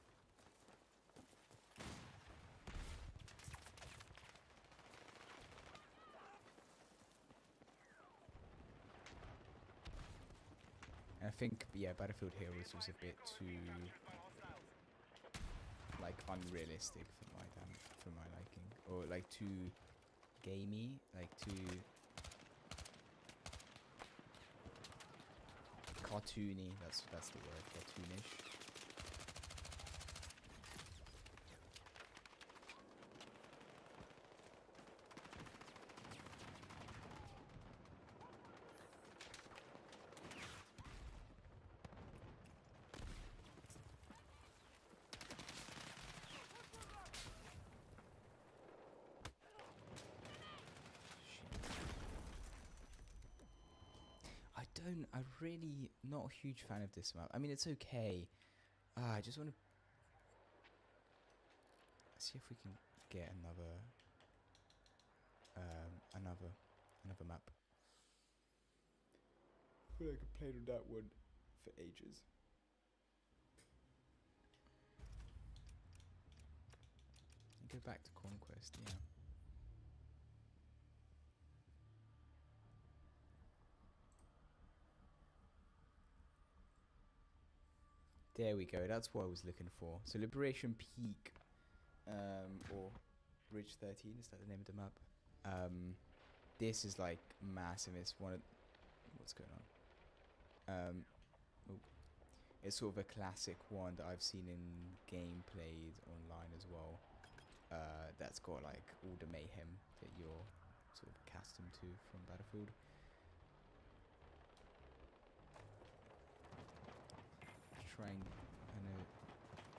And I think, yeah, Battlefield Heroes was a bit too Captured by hostiles. like unrealistic for my liking, or like too gamey, like too cartoony. That's the word, cartoonish. I'm really not a huge fan of this map. I mean, it's okay. I just want to see if we can get another another map. I feel like I played on that one for ages. And go back to Conquest, yeah. There we go, that's what I was looking for. So Liberation Peak, or Bridge 13, is that the name of the map? This is like massive, it's one of... What's going on? Oh, it's sort of a classic one that I've seen in gameplays online as well. That's got like all the mayhem that you're sort of accustomed to from Battlefield. Trying, I know.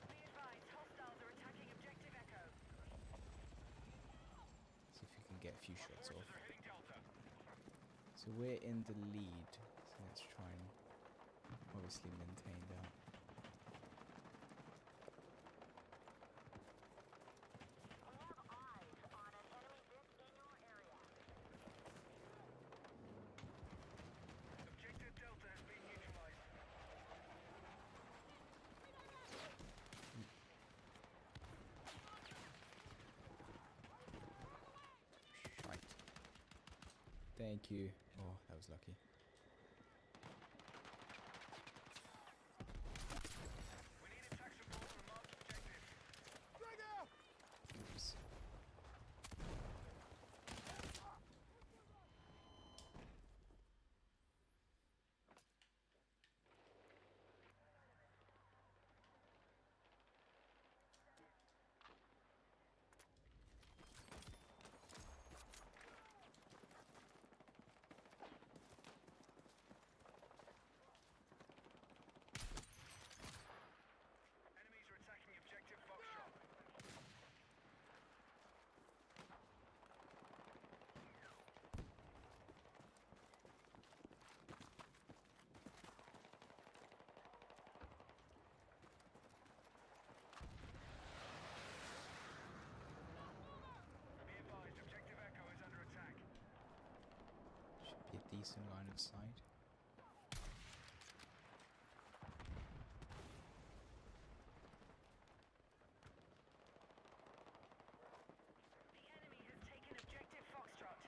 Be advised, hostiles are attacking objective Echo. See if you can get a few shots off. Forces are hitting Delta. So we're in the lead, so let's try and obviously maintain that. Objective Delta has been neutralized. Shite. Thank you. Oh, that was lucky. We need attack support from marked objective. Oops. Enemies are attacking objective Foxtrot. Be advised, objective Echo is under attack. Should be a decent line of sight. The enemy has taken objective Foxtrot.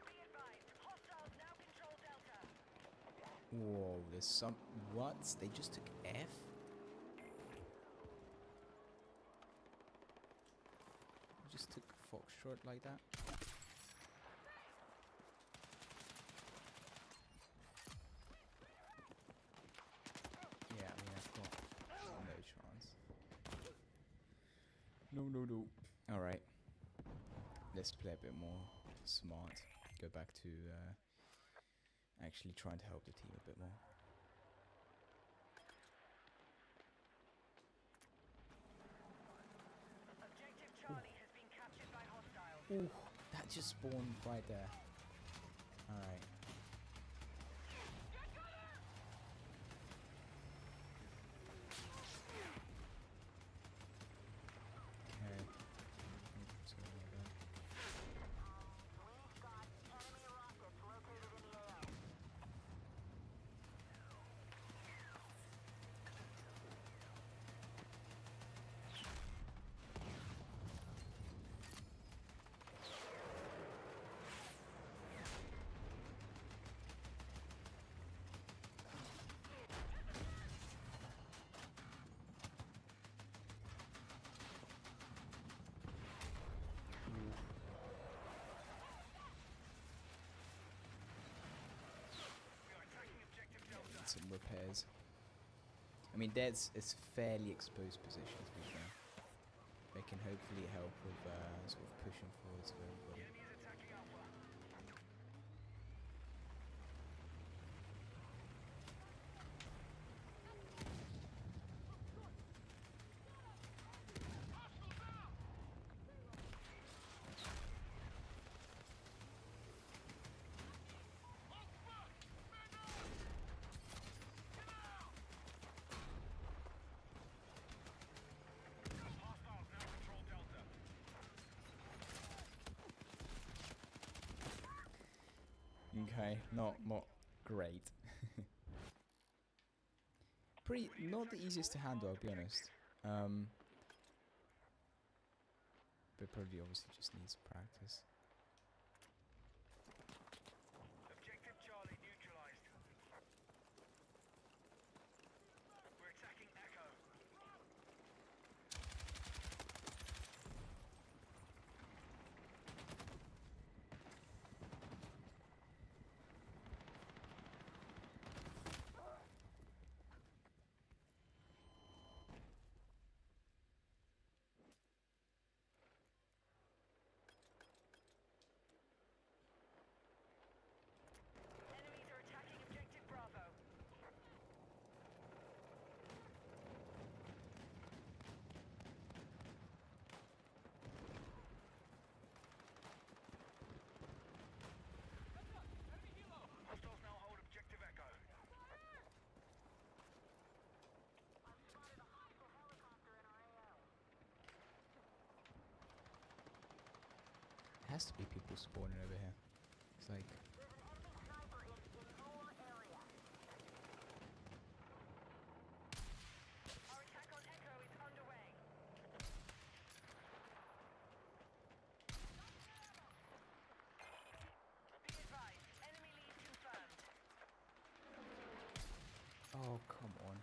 Be advised, hostiles now control Delta. Whoa, there's some... What? They just took F? Just took Foxtrot like that? Yeah, I mean, I've got no chance. No. Alright. Let's play a bit more smart. Go back to actually trying to help the team a bit more. Objective Charlie has been captured by hostiles. Ooh, that just spawned right there. Alright. Okay. Sorry about that. We are attacking objective Delta. Need some repairs. I mean, that's it's fairly exposed position to be fair. They can hopefully help with sort of pushing forwards of everybody. Enemy is attacking Alpha. Okay, not great. Pretty not the easiest to handle, I'll be honest. But probably obviously just needs practice. Objective Charlie neutralized. We're attacking Echo. Enemies are attacking objective Bravo. Hostiles now hold objective Echo. There has to be people spawning over here. It's like Our attack on Echo is underway. Be advised, enemy lead confirmed. oh come on.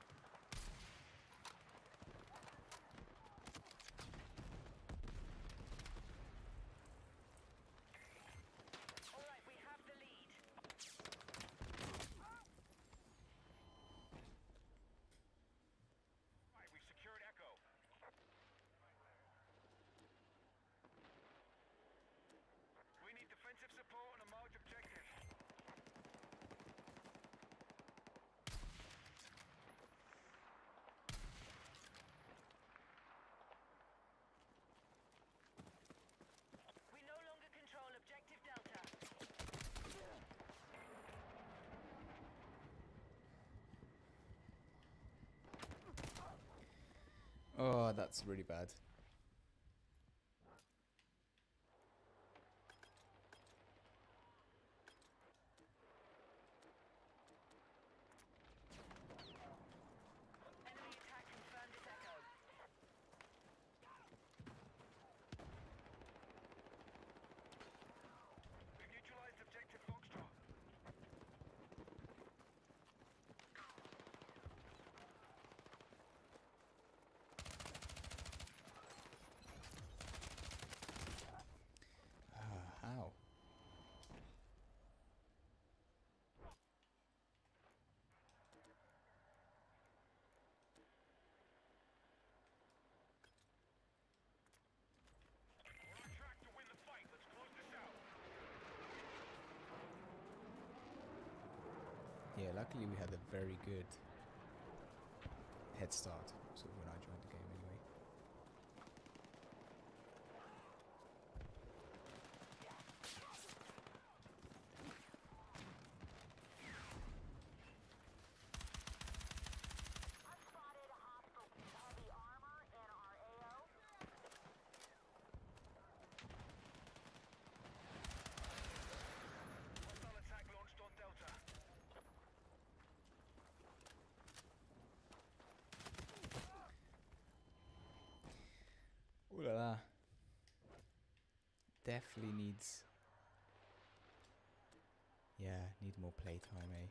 All right, we have the lead. Right, we've secured Echo. We need defensive support on a marked objective. We no longer control objective Delta. Oh, that's really bad. Enemy attack confirmed as Echo. We've neutralized objective Foxtrot. How? We're on track to win the fight. Let's close this out. Yeah, luckily we had a very good head start, sort of when I joined the game anyway. Hostile attack launched on Delta. Ooh la la. Definitely needs. Yeah, need more playtime, eh?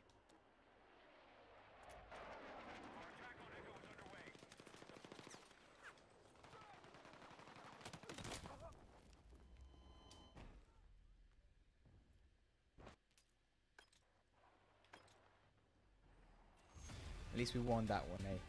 Our attack on Echo is underway. At least we won that one, eh?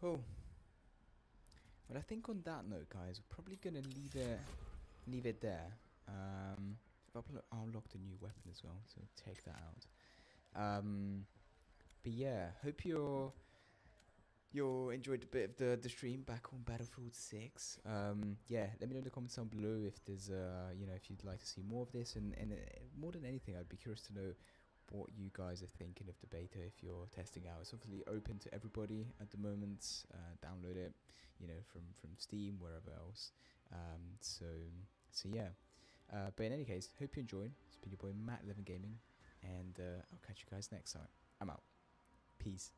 Cool. But I think on that note, guys, we're probably gonna leave it there. I'll unlock the new weapon as well, so take that out. But yeah, hope you're you enjoyed a bit of the stream back on Battlefield 6. Yeah, let me know in the comments down below if there's if you'd like to see more of this, and more than anything, I'd be curious to know what you guys are thinking of the beta if you're testing out. It's obviously open to everybody at the moment. Download it, from Steam, wherever else. So yeah. But in any case, hope you enjoyed. It's been your boy Matt11 Gaming, and I'll catch you guys next time. I'm out. Peace.